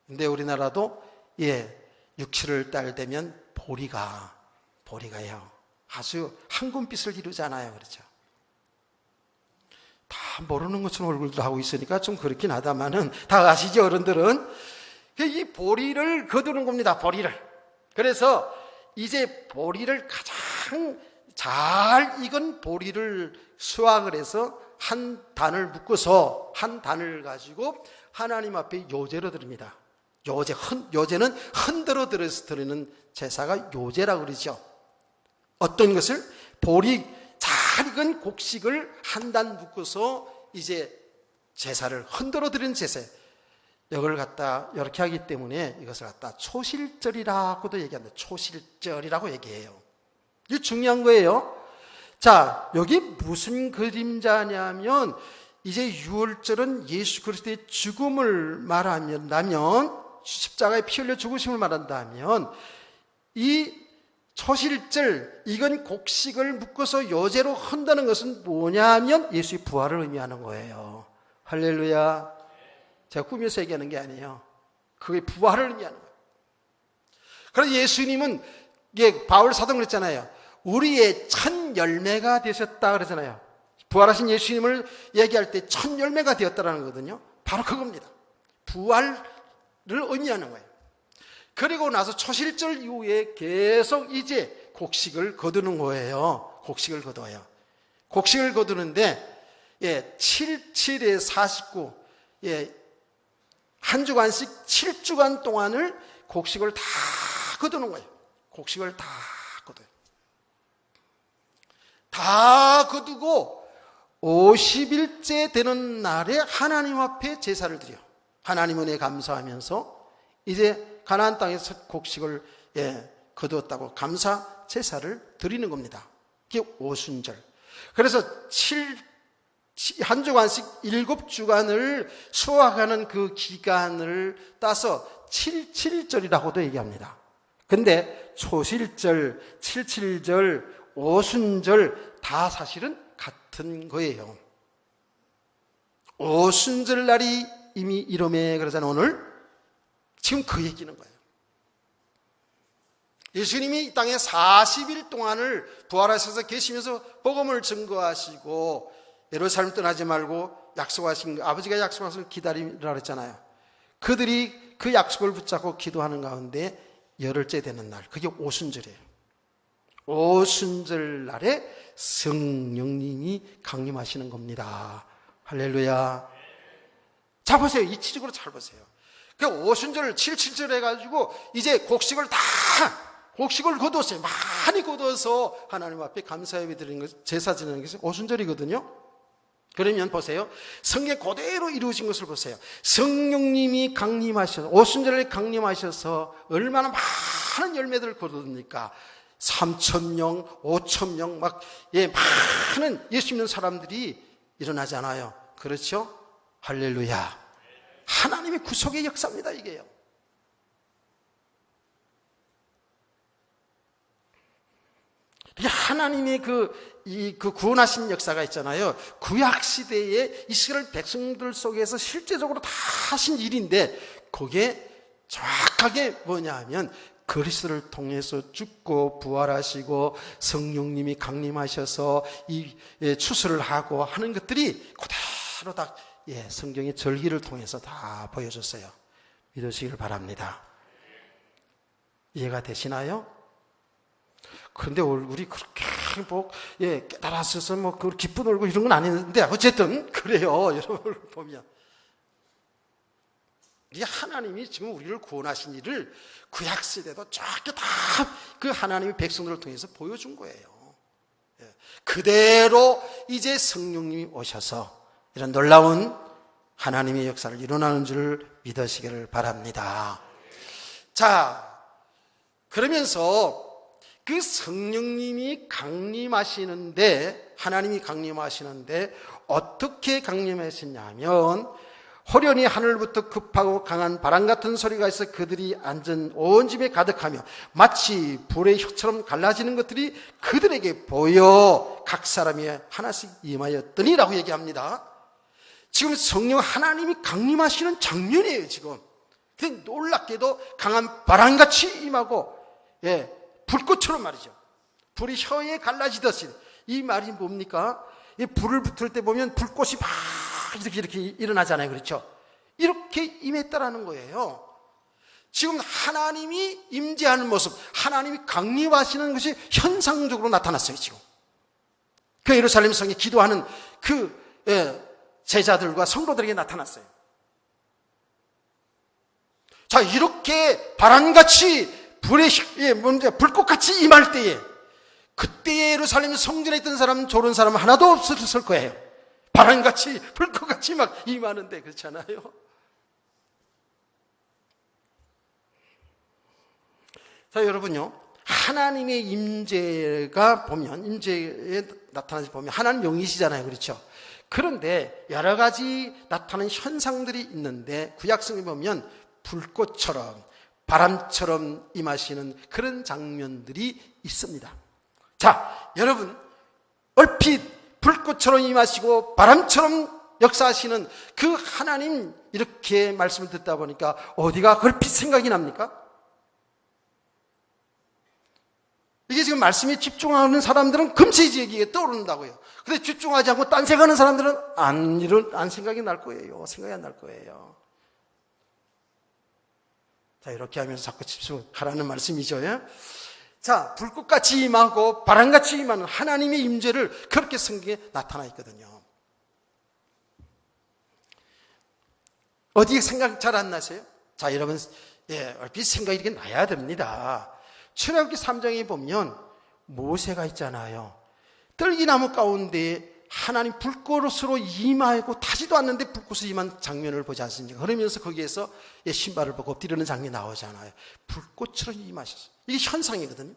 근데 우리나라도 6, 7월 달 되면 보리가요. 아주 황금빛을 이루잖아요. 그렇죠? 다 모르는 것처럼 얼굴도 하고 있으니까 좀 그렇긴 하다마는 다 아시죠, 어른들은? 이 보리를 거두는 겁니다, 보리를. 그래서 이제 보리를 가장 잘 익은 보리를 수확을 해서 한 단을 묶어서 한 단을 가지고 하나님 앞에 요제로 드립니다. 요제는 흔들어 드리는 제사가 요제라고 그러죠. 어떤 것을? 보리 잘 익은 곡식을 한 단 묶어서 이제 제사를 흔들어 드리는 제사. 이걸 갖다 이렇게 하기 때문에 이것을 갖다 초실절이라고도 얘기합니다. 초실절이라고 얘기해요. 이게 중요한 거예요. 자, 여기 무슨 그림자냐면 이제 유월절은 예수 그리스도의 죽음을 말한다면, 십자가에 피 흘려 죽으심을 말한다면, 이 초실절 익은 곡식을 묶어서 요제로 한다는 것은 뭐냐면 예수의 부활을 의미하는 거예요. 할렐루야. 제가 꾸며서 얘기하는 게 아니에요. 그게 부활을 의미하는 거예요. 그래서 예수님은 바울 사도는 그랬잖아요. 우리의 첫 열매가 되셨다 그러잖아요. 부활하신 예수님을 얘기할 때 첫 열매가 되었다라는 거거든요. 바로 그겁니다. 부활을 의미하는 거예요. 그리고 나서 초실절 이후에 계속 이제 곡식을 거두는 거예요. 곡식을 거둬요. 곡식을 거두는데 7, 7에 49 한 주간씩 7주간 동안을 곡식을 다 거두는 거예요. 곡식을 다 거둬요. 다 거두고 50일째 되는 날에 하나님 앞에 제사를 드려. 하나님 은혜에 감사하면서 이제 가나안 땅에서 곡식을 거두었다고 감사 제사를 드리는 겁니다. 이게 오순절. 그래서 한 주간씩 7주간을 수확하는 그 기간을 따서 77절이라고도 얘기합니다. 근데 초실절, 77절, 오순절 다 사실은 같은 거예요. 오순절 날이 이미 이름에 그러잖아요. 오늘 지금 그 얘기는 거예요. 예수님이 이 땅에 40일 동안을 부활하셔서 계시면서 복음을 증거하시고 예루살렘 떠나지 말고 약속하신 아버지가 약속하신 기다리라 그랬잖아요. 그들이 그 약속을 붙잡고 기도하는 가운데 열흘째 되는 날, 그게 오순절이에요. 오순절 날에 성령님이 강림하시는 겁니다. 할렐루야. 자, 보세요. 이치적으로 잘 보세요. 그 오순절을 77절 해가지고 이제 곡식을 거두었어요. 많이 거두어서 하나님 앞에 감사 예배 드리는 것, 제사 지내는 것이 오순절이거든요. 그러면 보세요. 성경 그대로 이루어진 것을 보세요. 성령님이 강림하셔서 오순절에 강림하셔서 얼마나 많은 열매들을 거둡니까? 3,000명, 5,000명 막 많은 예수 믿는 사람들이 일어나잖아요. 그렇죠? 할렐루야. 하나님의 구속의 역사입니다, 이게요. 이게 하나님의 그 구원하신 역사가 있잖아요. 구약 시대에 이스라엘 백성들 속에서 실제적으로 다 하신 일인데, 그게 정확하게 뭐냐 하면 그리스도를 통해서 죽고 부활하시고 성령님이 강림하셔서 이 추수를 하고 하는 것들이 그대로 다 성경의 절기를 통해서 다 보여줬어요. 믿으시길 바랍니다. 이해가 되시나요? 그런데 우리 그렇게 깨달았어서 기쁘 놀고 이런 건 아닌데, 어쨌든 그래요. 여러분 보면 이 하나님이 지금 우리를 구원하신 일을 구약시대도 저렇게 다 그 하나님의 백성들을 통해서 보여준 거예요. 그대로 이제 성령님이 오셔서 이런 놀라운 하나님의 역사를 일어나는 줄 믿으시기를 바랍니다. 자, 그러면서 그 성령님이 강림하시는데, 하나님이 강림하시는데 어떻게 강림하셨냐면, 호련히 하늘부터 급하고 강한 바람 같은 소리가 있어 그들이 앉은 온 집에 가득하며 마치 불의 혀처럼 갈라지는 것들이 그들에게 보여 각 사람이 하나씩 임하였더니라고 얘기합니다. 지금 성령 하나님이 강림하시는 장면이에요, 지금. 근데 놀랍게도 강한 바람같이 임하고, 불꽃처럼 말이죠. 불이 혀에 갈라지듯이. 이 말이 뭡니까? 이 불을 붙을 때 보면 불꽃이 막 이렇게 일어나잖아요. 그렇죠? 이렇게 임했다라는 거예요. 지금 하나님이 임재하는 모습, 하나님이 강림하시는 것이 현상적으로 나타났어요, 지금. 그 예루살렘 성에 기도하는 제자들과 성도들에게 나타났어요. 자, 이렇게 바람같이 불꽃같이 임할 때에, 그때에 예루살렘 성전에 있던 사람은 졸은 사람은 하나도 없었을 거예요. 바람같이 불꽃같이 막 임하는데, 그렇잖아요. 자, 여러분요, 하나님의 임재가 보면, 임재에 나타나지 보면 하나님 영이시잖아요. 그렇죠? 그런데 여러 가지 나타나는 현상들이 있는데, 구약성에 보면 불꽃처럼 바람처럼 임하시는 그런 장면들이 있습니다. 자, 여러분, 얼핏 불꽃처럼 임하시고 바람처럼 역사하시는 그 하나님, 이렇게 말씀을 듣다 보니까 어디가 얼핏 생각이 납니까? 이게 지금 말씀에 집중하는 사람들은 금세 여기에 떠오른다고요. 근데 집중하지 않고 딴 생각하는 사람들은 안 생각이 날 거예요. 생각이 안 날 거예요. 자, 이렇게 하면서 자꾸 집중하라는 말씀이죠. 자, 불꽃같이 임하고 바람같이 임하는 하나님의 임재를 그렇게 성경에 나타나 있거든요. 어디에 생각 잘 안 나세요? 자, 여러분, 얼핏 생각이 이렇게 나야 됩니다. 출애굽기 3장에 보면 모세가 있잖아요. 떨기나무 가운데 하나님 불꽃으로 임하고 타지도 않는데 불꽃으로 임한 장면을 보지 않습니까? 그러면서 거기에서 신발을 벗고 엎드리는 장면이 나오잖아요. 불꽃처럼 임하셨어요. 이게 현상이거든요.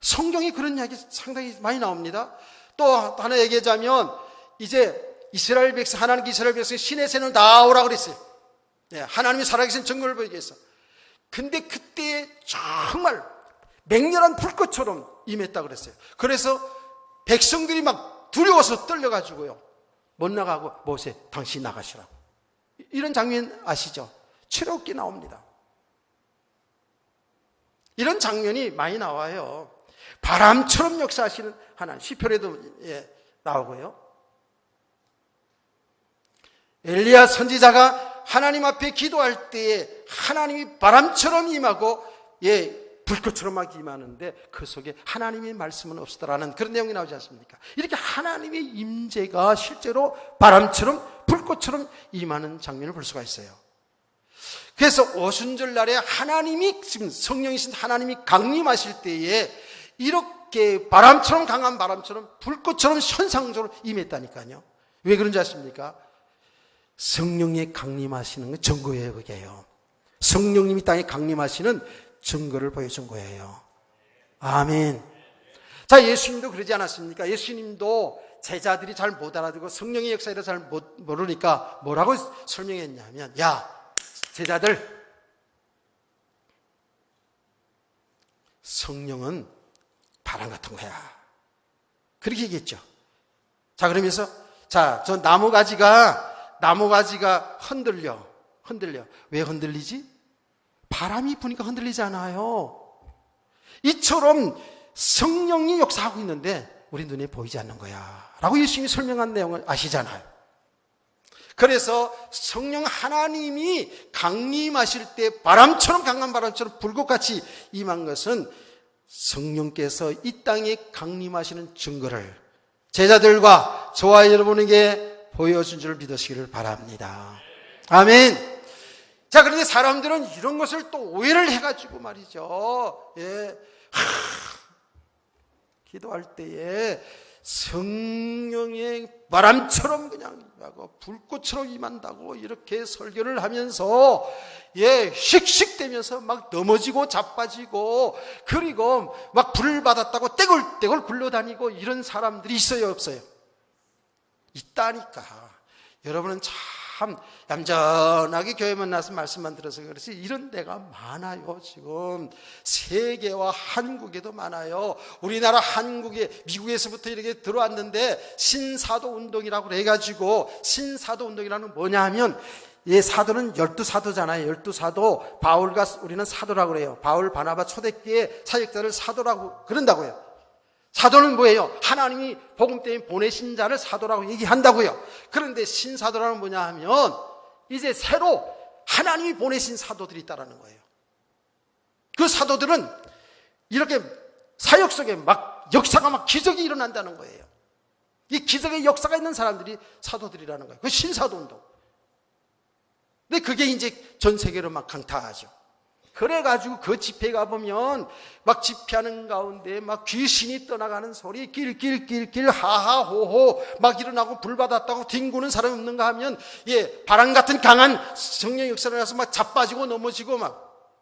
성경에 그런 이야기 상당히 많이 나옵니다. 또 하나 얘기하자면, 이제 이스라엘 백성, 하나님께 이스라엘 백성이 신의 새는 나오라고 그랬어요. 하나님이 살아계신 정글을 보이기 위해서. 근데 그때 정말 맹렬한 불꽃처럼 임했다고 그랬어요. 그래서 백성들이 막 두려워서 떨려가지고요, 못 나가고 모세, 당신 나가시라고. 이런 장면 아시죠? 출애굽기 나옵니다. 이런 장면이 많이 나와요. 바람처럼 역사하시는 하나님, 시편에도 나오고요. 엘리야 선지자가 하나님 앞에 기도할 때에 하나님이 바람처럼 임하고 불꽃처럼 막 임하는데 그 속에 하나님의 말씀은 없었다라는 그런 내용이 나오지 않습니까? 이렇게 하나님의 임재가 실제로 바람처럼 불꽃처럼 임하는 장면을 볼 수가 있어요. 그래서 오순절 날에 하나님이, 지금 성령이신 하나님이 강림하실 때에 이렇게 바람처럼, 강한 바람처럼 불꽃처럼 현상적으로 임했다니까요. 왜 그런지 아십니까? 성령이 강림하시는 건 증거예요. 그게요. 성령님이 땅에 강림하시는 증거를 보여준 거예요. 아멘. 자, 예수님도 그러지 않았습니까? 예수님도 제자들이 잘 못 알아듣고 성령의 역사를 잘 모르니까 뭐라고 설명했냐면, 야, 제자들, 성령은 바람 같은 거야. 그렇게 얘기했죠. 자, 그러면서, 자, 저 나무가지가 흔들려. 왜 흔들리지? 바람이 부니까 흔들리지 않아요. 이처럼 성령이 역사하고 있는데 우리 눈에 보이지 않는 거야 라고 예수님이 설명한 내용을 아시잖아요. 그래서 성령 하나님이 강림하실 때 바람처럼, 강한 바람처럼 불꽃같이 임한 것은 성령께서 이 땅에 강림하시는 증거를 제자들과 저와 여러분에게 보여준 줄 믿으시기를 바랍니다. 아멘. 자, 그런데 사람들은 이런 것을 또 오해를 해가지고 말이죠. 예. 기도할 때에 성령의 바람처럼 그냥 불꽃처럼 임한다고 이렇게 설교를 하면서, 예, 씩씩대면서 막 넘어지고 자빠지고, 그리고 막 불을 받았다고 떼굴떼굴 굴러다니고 이런 사람들이 있어요, 없어요? 있다니까. 여러분은 참 얌전하게 교회만 나서 말씀만 들어서 그렇지 이런 데가 많아요. 지금 세계와 한국에도 많아요. 우리나라 한국에 미국에서부터 이렇게 들어왔는데 신사도 운동이라고 해가지고, 신사도 운동이라는 건 뭐냐 하면, 예, 사도는 12사도잖아요. 12사도. 바울과 우리는 사도라고 그래요. 바울, 바나바 초대교회 사역자를 사도라고 그런다고요. 사도는 뭐예요? 하나님이 복음 때문에 보내신 자를 사도라고 얘기한다고요. 그런데 신사도라는 뭐냐 하면 이제 새로 하나님이 보내신 사도들이 있다라는 거예요. 그 사도들은 이렇게 사역 속에 막 역사가 막 기적이 일어난다는 거예요. 이 기적의 역사가 있는 사람들이 사도들이라는 거예요. 그 신사도 운동. 근데 그게 이제 전 세계로 막 강타하죠. 그래가지고 그 집회 가보면 막 집회하는 가운데 막 귀신이 떠나가는 소리, 낄낄낄낄 하하호호 막 일어나고 불 받았다고 뒹구는 사람이 없는가 하면, 예, 바람 같은 강한 성령 역사를 나서 막 자빠지고 넘어지고 막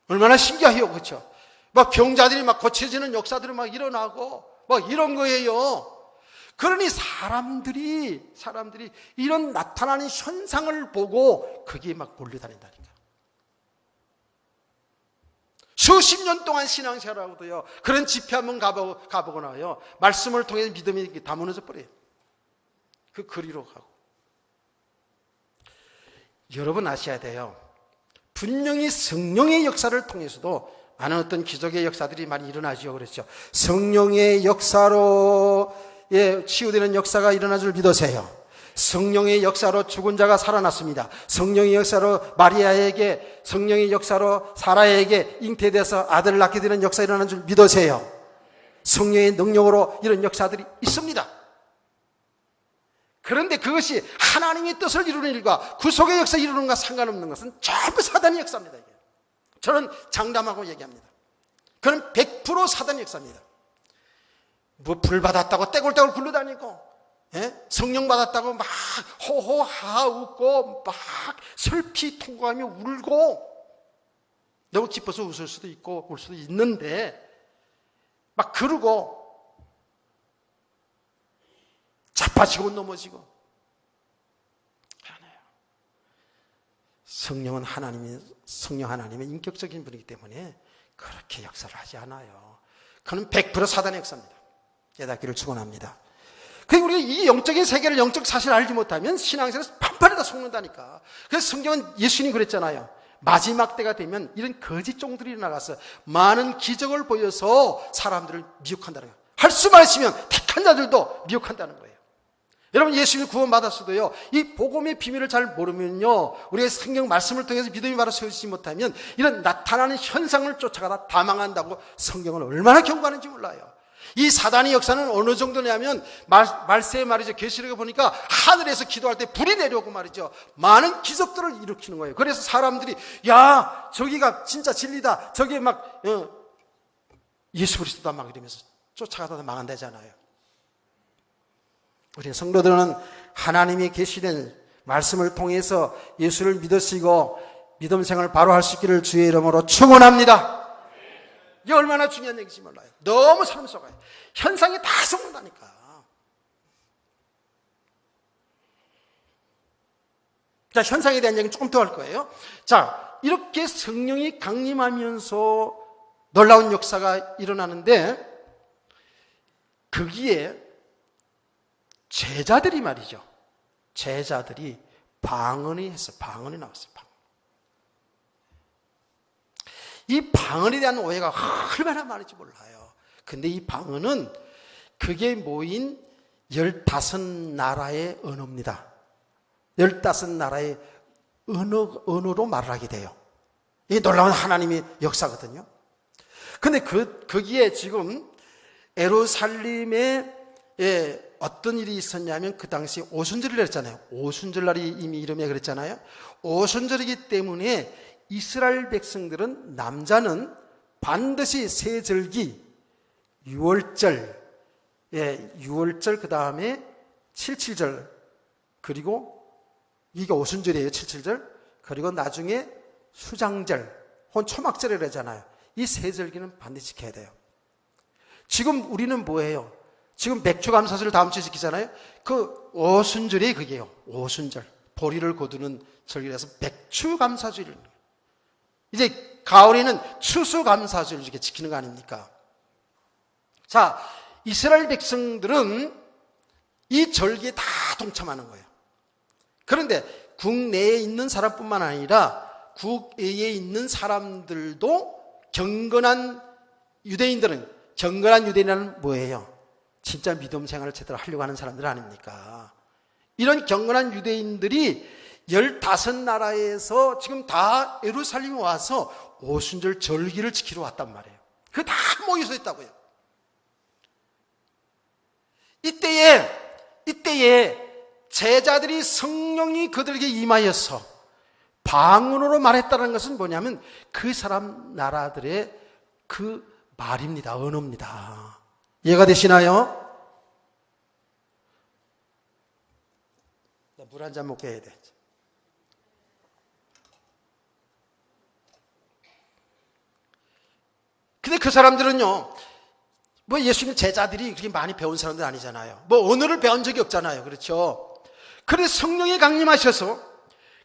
얼마나 신기해요, 그렇죠? 막 병자들이 막 고쳐지는 역사들이 막 일어나고 막 이런 거예요. 그러니 사람들이 이런 나타나는 현상을 보고 거기에 막 몰려다닌다니까. 수십 년 동안 신앙생활하고도요, 그런 집회 한번 가보고 나요, 말씀을 통해 믿음이 다 무너져 버려요. 그 거리로 가고. 여러분 아셔야 돼요. 분명히 성령의 역사를 통해서도 많은 어떤 기적의 역사들이 많이 일어나죠. 그렇죠. 성령의 역사로, 예, 치유되는 역사가 일어날 줄 믿으세요. 성령의 역사로 죽은 자가 살아났습니다. 성령의 역사로 마리아에게, 성령의 역사로 사라에게 잉태돼서 아들을 낳게 되는 역사 일어나는 줄 믿으세요. 성령의 능력으로 이런 역사들이 있습니다. 그런데 그것이 하나님의 뜻을 이루는 일과 구속의 역사 이루는 것과 상관없는 것은 전부 사단의 역사입니다. 이게. 저는 장담하고 얘기합니다. 그건 100% 사단의 역사입니다. 뭐 불 받았다고 떼굴떼굴 굴러다니고, 예? 성령 받았다고 막 호호하하 웃고 막 슬피 통곡하며 울고, 너무 기뻐서 웃을 수도 있고 울 수도 있는데 막 그러고 자빠지고 넘어지고 하나요. 성령 하나님의 인격적인 분이기 때문에 그렇게 역사를 하지 않아요. 그는 100% 사단의 역사입니다. 깨닫기를 축원합니다. 그리고 우리가 이 영적인 세계를, 영적 사실을 알지 못하면 신앙생활에서 판판에다 속는다니까. 그래서 성경은, 예수님 그랬잖아요. 마지막 때가 되면 이런 거짓 종들이 나가서 많은 기적을 보여서 사람들을 미혹한다는 거예요. 할 수만 있으면 택한 자들도 미혹한다는 거예요. 여러분, 예수님이 구원받았어도요, 이 복음의 비밀을 잘 모르면요, 우리가 성경 말씀을 통해서 믿음이 바로 세워지지 못하면 이런 나타나는 현상을 쫓아가다 다 망한다고 성경을 얼마나 경고하는지 몰라요. 이 사단의 역사는 어느 정도냐면, 말세에 말이죠, 계시록에 보니까 하늘에서 기도할 때 불이 내려오고 말이죠, 많은 기적들을 일으키는 거예요. 그래서 사람들이, 야, 저기가 진짜 진리다, 저기 막 예수 그리스도다 막 이러면서 쫓아가다 망한다잖아요. 우리 성도들은 하나님이 계시된 말씀을 통해서 예수를 믿으시고 믿음 생활 바로 할 수 있기를 주의 이름으로 축원합니다. 이게 얼마나 중요한 얘기인지 몰라요. 너무 사람 속아요. 현상이 다 속는다니까. 자, 현상에 대한 얘기는 조금 더 할 거예요. 자, 이렇게 성령이 강림하면서 놀라운 역사가 일어나는데 거기에 제자들이 말이죠. 제자들이 방언이 했어요. 방언이 나왔어요. 방언. 이 방언에 대한 오해가 얼마나 많은지 몰라요. 근데 이 방언은 그게 모인 15나라의 언어입니다. 15나라의 언어로 말을 하게 돼요. 이게 놀라운 하나님의 역사거든요. 근데 거기에 지금 예루살렘에 어떤 일이 있었냐면 그 당시 오순절이라 했잖아요. 오순절날이 이미 이름에 그랬잖아요. 오순절이기 때문에 이스라엘 백성들은 남자는 반드시 세절기, 유월절, 유월절 그 다음에 칠칠절, 그리고 이게 오순절이에요. 칠칠절. 그리고 나중에 수장절, 혹은 초막절이라고 하잖아요. 이 세 절기는 반드시 지켜야 돼요. 지금 우리는 뭐예요? 지금 맥주감사절을 다음 주에 지키잖아요. 그 오순절이 그게요. 오순절. 보리를 거두는 절기라서 맥주감사절. 이제 가을에는 추수감사절 이렇게 지키는 거 아닙니까? 자, 이스라엘 백성들은 이 절기에 다 동참하는 거예요. 그런데 국내에 있는 사람뿐만 아니라 국외에 있는 사람들도 경건한 유대인은 뭐예요? 진짜 믿음 생활을 제대로 하려고 하는 사람들 아닙니까? 이런 경건한 유대인들이 15나라에서 지금 다 예루살렘에 와서 오순절 절기를 지키러 왔단 말이에요. 그 다 모여서 있다고요. 이때에 제자들이 성령이 그들에게 임하여서 방언으로 말했다는 것은 뭐냐면 그 사람 나라들의 그 말입니다. 언어입니다. 이해가 되시나요? 물 한 잔 먹게 해야 돼. 근데 그 사람들은요, 뭐 예수님 제자들이 그렇게 많이 배운 사람들 아니잖아요. 뭐 언어를 배운 적이 없잖아요. 그렇죠? 그래서 성령이 강림하셔서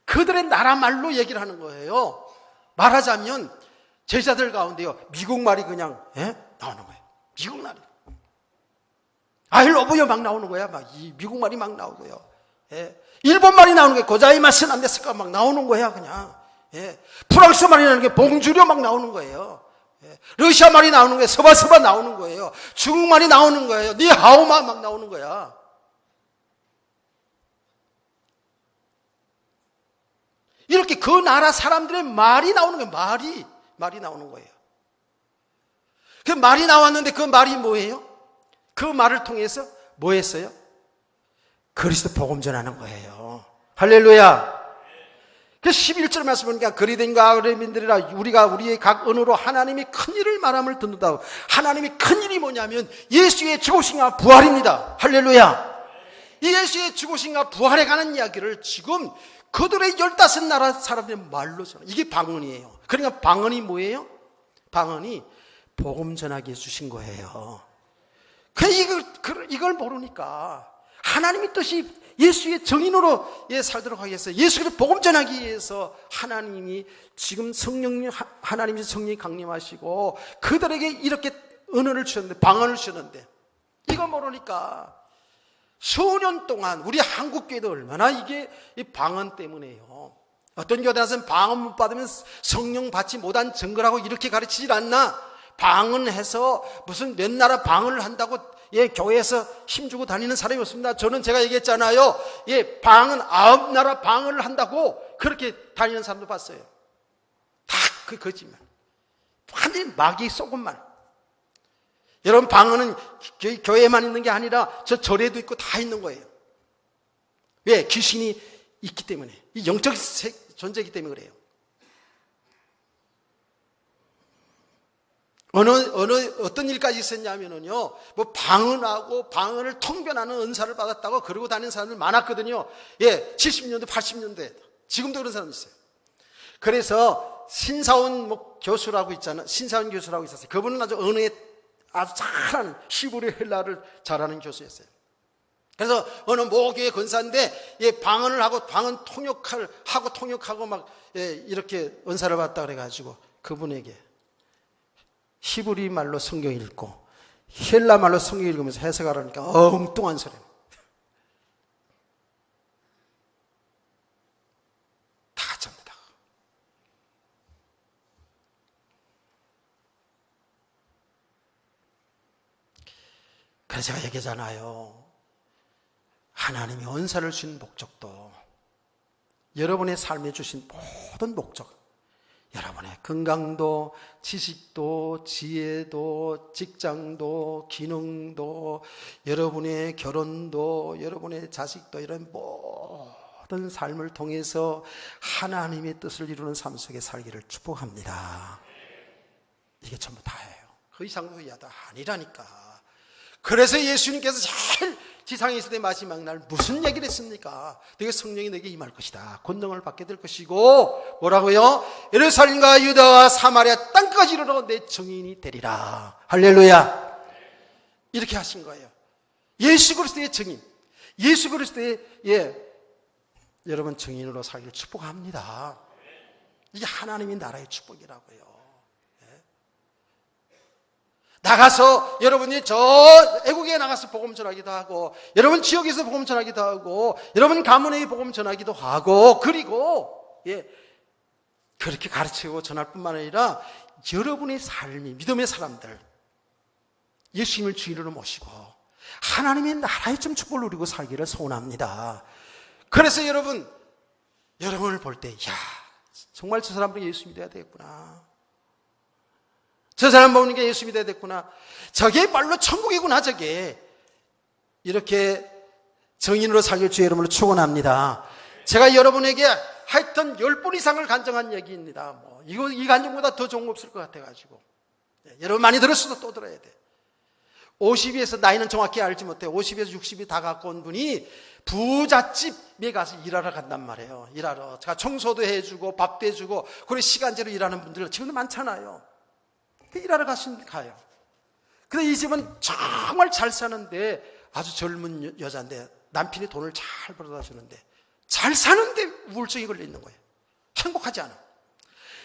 그들의 나라 말로 얘기를 하는 거예요. 말하자면 제자들 가운데요, 미국 말이 그냥 나오는 거예요. 미국 말이. I love you 막 나오는 거야. 막 이 미국 말이 막 나오고요. 일본 말이 나오는 거예요. 고자이마스 안데스까 막 나오는 거야 그냥. 프랑스 말이 나오는 게 봉주려 막 나오는 거예요. 러시아 말이 나오는 거예요. 서바서바 나오는 거예요. 중국 말이 나오는 거예요. 니하오마 막 나오는 거야. 이렇게 그 나라 사람들의 말이 나오는 거예요. 말이 나오는 거예요. 그 말이 나왔는데 그 말이 뭐예요? 그 말을 통해서 뭐 했어요? 그리스도 복음 전하는 거예요. 할렐루야. 그 11절 말씀 보니까 그리된가 그리민들이라 우리가 우리의 각 언어로 하나님이 큰 일을 말함을 듣는다. 하나님이 큰 일이 뭐냐면 예수의 죽으심과 부활입니다. 할렐루야. 이 예수의 죽으심과 부활에 관한 이야기를 지금 그들의 15나라 사람들의 말로 전하. 이게 방언이에요. 그러니까 방언이 뭐예요? 방언이 복음 전하게 해주신 거예요. 이걸 모르니까 하나님의 뜻이 예수의 정인으로 살도록 하기 위해서 예수를 복음 전하기 위해서 하나님이 지금 하나님이 성령이 강림하시고 그들에게 이렇게 언어를 주셨는데 방언을 주셨는데 이거 모르니까 수년 동안 우리 한국교회도 얼마나 이게 이 방언 때문에요. 어떤 교단에서는 방언 못 받으면 성령 받지 못한 증거라고 이렇게 가르치질 않나? 방언해서 무슨 몇 나라 방언을 한다고 교회에서 힘주고 다니는 사람이 없습니다. 저는 제가 얘기했잖아요. 방언 9나라 방언을 한다고 그렇게 다니는 사람도 봤어요. 다 그 거짓말. 완전히 마귀 속은 말. 여러분 방언은 교회에만 있는 게 아니라 저 절에도 있고 다 있는 거예요. 왜? 귀신이 있기 때문에. 이 영적 존재이기 때문에 그래요. 어떤 일까지 있었냐면요, 뭐 방언하고 방언을 통변하는 은사를 받았다고 그러고 다니는 사람들 많았거든요. 70년대, 80년대. 지금도 그런 사람 있어요. 그래서 신사원 교수라고 있잖아요. 신사원 교수라고 있었어요. 그분은 아주 언어에 아주 잘하는, 히브리 헬라를 잘하는 교수였어요. 그래서 어느 모교의 권사인데 방언을 하고 방언 통역하고 막 이렇게 은사를 받다 그래가지고 그분에게 히브리 말로 성경 읽고 헬라 말로 성경 읽으면서 해석하라니까 엉뚱한 소리. 다 가짜입니다. 그래서 제가 얘기하잖아요. 하나님이 은사를 주신 목적도 여러분의 삶에 주신 모든 목적, 여러분의 건강도, 지식도, 지혜도, 직장도, 기능도, 여러분의 결혼도, 여러분의 자식도, 이런 모든 삶을 통해서 하나님의 뜻을 이루는 삶 속에 살기를 축복합니다. 이게 전부 다예요. 그 이상도 이하도 아니라니까. 그래서 예수님께서 제일 지상에 있을 때 마지막 날 무슨 얘기를 했습니까? 내가 성령이 내게 임할 것이다. 권능을 받게 될 것이고, 뭐라고요? 예루살렘과 유다와 사마리아 땅까지 이르러 내 증인이 되리라. 할렐루야. 이렇게 하신 거예요. 예수 그리스도의 증인. 예수 그리스도의 여러분 증인으로 살기를 축복합니다. 이게 하나님의 나라의 축복이라고요. 나가서 여러분이 저 애국에 나가서 복음 전하기도 하고, 여러분 지역에서 복음 전하기도 하고, 여러분 가문에 복음 전하기도 하고, 그리고 그렇게 가르치고 전할 뿐만 아니라 여러분의 삶이, 믿음의 사람들, 예수님을 주인으로 모시고 하나님의 나라의 좀 축복을 누리고 살기를 소원합니다. 그래서 여러분을 볼 때, 야, 정말 저 사람들이 예수 믿어야 되겠구나. 저 사람 보는 게 예수 믿어야 됐구나. 저게 말로 천국이구나, 저게. 이렇게 정인으로 살길 주의 이름으로 축원합니다. 제가 여러분에게 하여튼 10번 이상을 간증한 얘기입니다. 이 간증보다 더 좋은 거 없을 것 같아가지고. 여러분 많이 들었어도 또 들어야 돼. 50에서, 나이는 정확히 알지 못해요. 50에서 60이 다 갖고 온 분이 부잣집에 가서 일하러 간단 말이에요. 일하러. 제가 청소도 해주고, 밥도 해주고, 그리고 시간제로 일하는 분들 지금도 많잖아요. 일하러 가요. 근데 이 집은 정말 잘 사는데, 아주 젊은 여자인데 남편이 돈을 잘 벌어다 주는데, 잘 사는데 우울증이 걸려 있는 거예요. 행복하지 않아.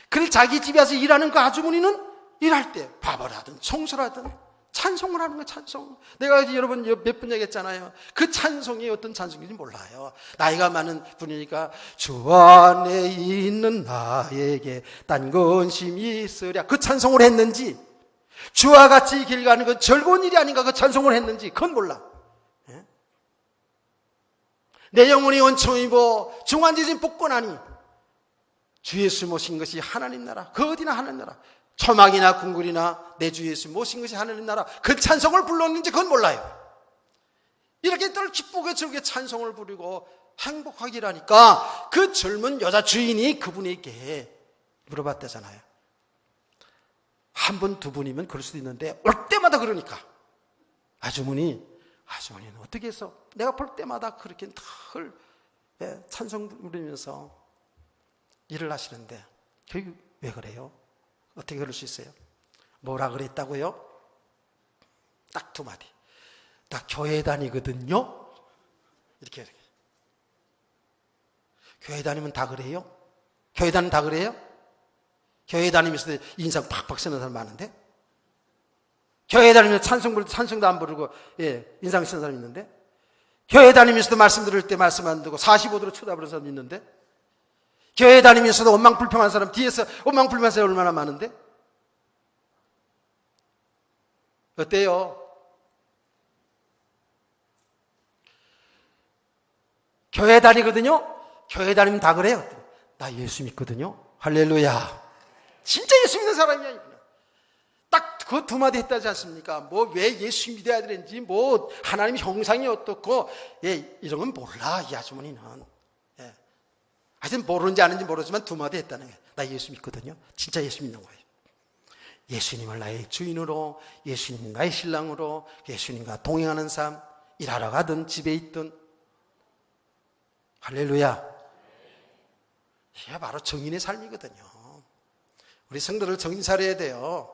그래서 자기 집에 와서 일하는 그 아주머니는 일할 때 밥을 하든 청소를 하든 찬송을 하는 거예요. 찬송. 내가 여러분 몇 번 얘기했잖아요. 그 찬송이 어떤 찬송인지 몰라요. 나이가 많은 분이니까 주 안에 있는 나에게 딴 근심이 있으랴, 그 찬송을 했는지, 주와 같이 길 가는 그 즐거운 일이 아닌가 그 찬송을 했는지 그건 몰라. 내 영혼이 원청이고 중환지진 복권하니 주 예수 모신 것이 하나님 나라, 그 어디나 하나님 나라. 초막이나 궁굴이나 내 주 예수 모신 것이 하나님 나라, 그 찬송을 불렀는지 그건 몰라요. 이렇게 늘 기쁘게 즐겁게 찬송을 부르고 행복하기라니까 그 젊은 여자 주인이 그분에게 물어봤다잖아요. 한 분, 두 분이면 그럴 수도 있는데 올 때마다 그러니까 아주머니는 어떻게 해서 내가 볼 때마다 그렇게 늘 찬송 부르면서 일을 하시는데 그게 왜 그래요? 어떻게 그럴 수 있어요? 뭐라 그랬다고요? 딱 두 마디. 나 교회 다니거든요? 이렇게. 교회 다니면 다 그래요? 교회 다니면 다 그래요? 교회 다니면서 인상 팍팍 쓰는 사람 많은데? 교회 다니면서 찬송도 안 부르고, 인상 쓰는 사람 있는데? 교회 다니면서도 말씀 들을 때 말씀 안 듣고 45도로 쳐다보는 사람 있는데? 교회 다니면서도 원망불평한 사람, 뒤에서 원망불평한 사람이 얼마나 많은데? 어때요? 교회 다니거든요? 교회 다니면 다 그래요? 나 예수 믿거든요? 할렐루야. 진짜 예수 믿는 사람이야, 이분은. 딱 그 두 마디 했다지 않습니까? 왜 예수 믿어야 되는지, 하나님 형상이 어떻고, 이런 건 몰라, 이 아주머니는. 하여튼 모르는지 아는지 모르지만 두 마디 했다는 거예요. 나 예수 믿거든요. 진짜 예수 믿는 거예요. 예수님을 나의 주인으로, 예수님 나의 신랑으로, 예수님과 동행하는 삶, 일하러 가든 집에 있든. 할렐루야. 이게 바로 정인의 삶이거든요. 우리 성도들 정신 차려야 돼요.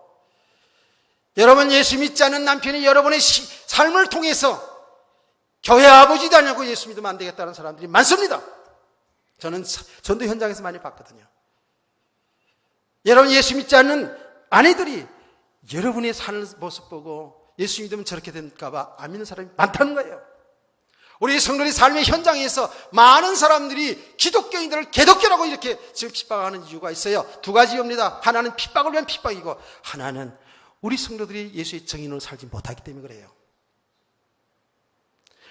여러분, 예수 믿지 않는 남편이 여러분의 삶을 통해서 교회 아버지도 아니고 예수 믿으면 안 되겠다는 사람들이 많습니다. 저는 전도 현장에서 많이 봤거든요. 여러분, 예수 믿지 않는 아내들이 여러분의 사는 모습 보고 예수 믿으면 저렇게 될까봐 안 믿는 사람이 많다는 거예요. 우리 성도의 삶의 현장에서 많은 사람들이 기독교인들을 개독교라고 이렇게 지금 핍박하는 이유가 있어요. 두 가지입니다. 하나는 핍박을 위한 핍박이고, 하나는 우리 성도들이 예수의 정인으로 살지 못하기 때문에 그래요.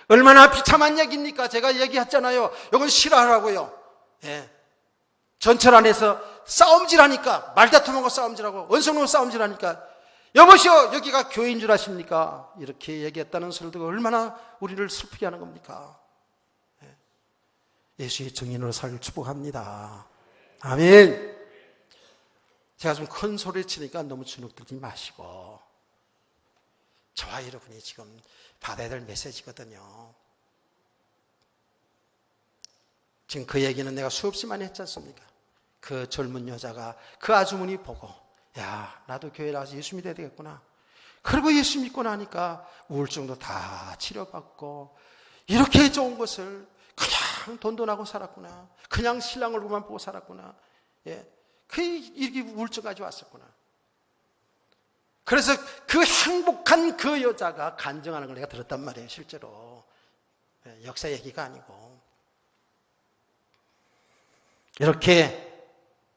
얼마나 비참한 얘기입니까? 제가 얘기했잖아요. 이건 싫어하라고요. 예. 전철 안에서 싸움질하니까, 말다툼하고 싸움질하고 원성으로 싸움질하니까, 여보시오, 여기가 교회인 줄 아십니까? 이렇게 얘기했다는 소리가 얼마나 우리를 슬프게 하는 겁니까? 예. 예수의 정인으로 살길 축복합니다. 아멘. 제가 좀 큰 소리 치니까 너무 주눅 들지 마시고, 저와 여러분이 지금 받아야 될 메시지거든요. 지금 그 얘기는 내가 수없이 많이 했지 않습니까? 그 젊은 여자가 그 아주머니 보고, 야, 나도 교회 나가서 예수 믿어야 되겠구나. 그리고 예수 믿고 나니까 우울증도 다 치료받고, 이렇게 좋은 것을 그냥 돈도 나고 살았구나. 그냥 신랑 얼굴만 보고 살았구나. 예. 이렇게 우울증까지 왔었구나. 그래서 그 행복한 그 여자가 간증하는 걸 내가 들었단 말이에요, 실제로. 예, 역사 얘기가 아니고. 이렇게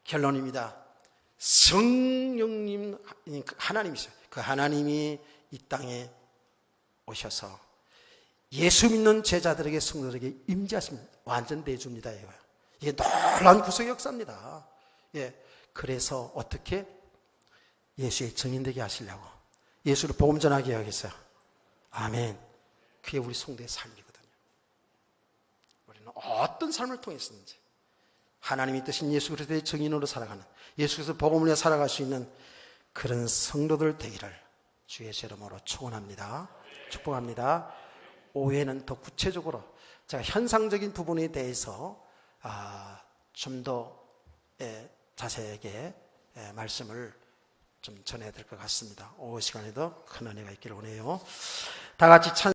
결론입니다. 성령님, 하나님이세요. 그 하나님이 이 땅에 오셔서 예수 믿는 제자들에게, 성도들에게 임재하십니다. 완전 대주입니다. 이게 놀라운 구속의 역사입니다. 예. 그래서 어떻게 예수의 증인되게 하시려고 예수를 복음 전하게 하겠어요. 아멘. 그게 우리 성도의 삶이거든요. 우리는 어떤 삶을 통했는지 하나님이 뜻인 예수 그리스도의 증인으로 살아가는, 예수 그리스도 복음을 위해 살아갈 수 있는 그런 성도들 되기를 주 예수 이름으로 축원합니다. 축복합니다. 오후에는 더 구체적으로 제가 현상적인 부분에 대해서 좀 더 자세하게 말씀을 좀 전해야 될 것 같습니다. 오후 시간에도 큰 은혜가 있기를 원해요. 다 같이 찬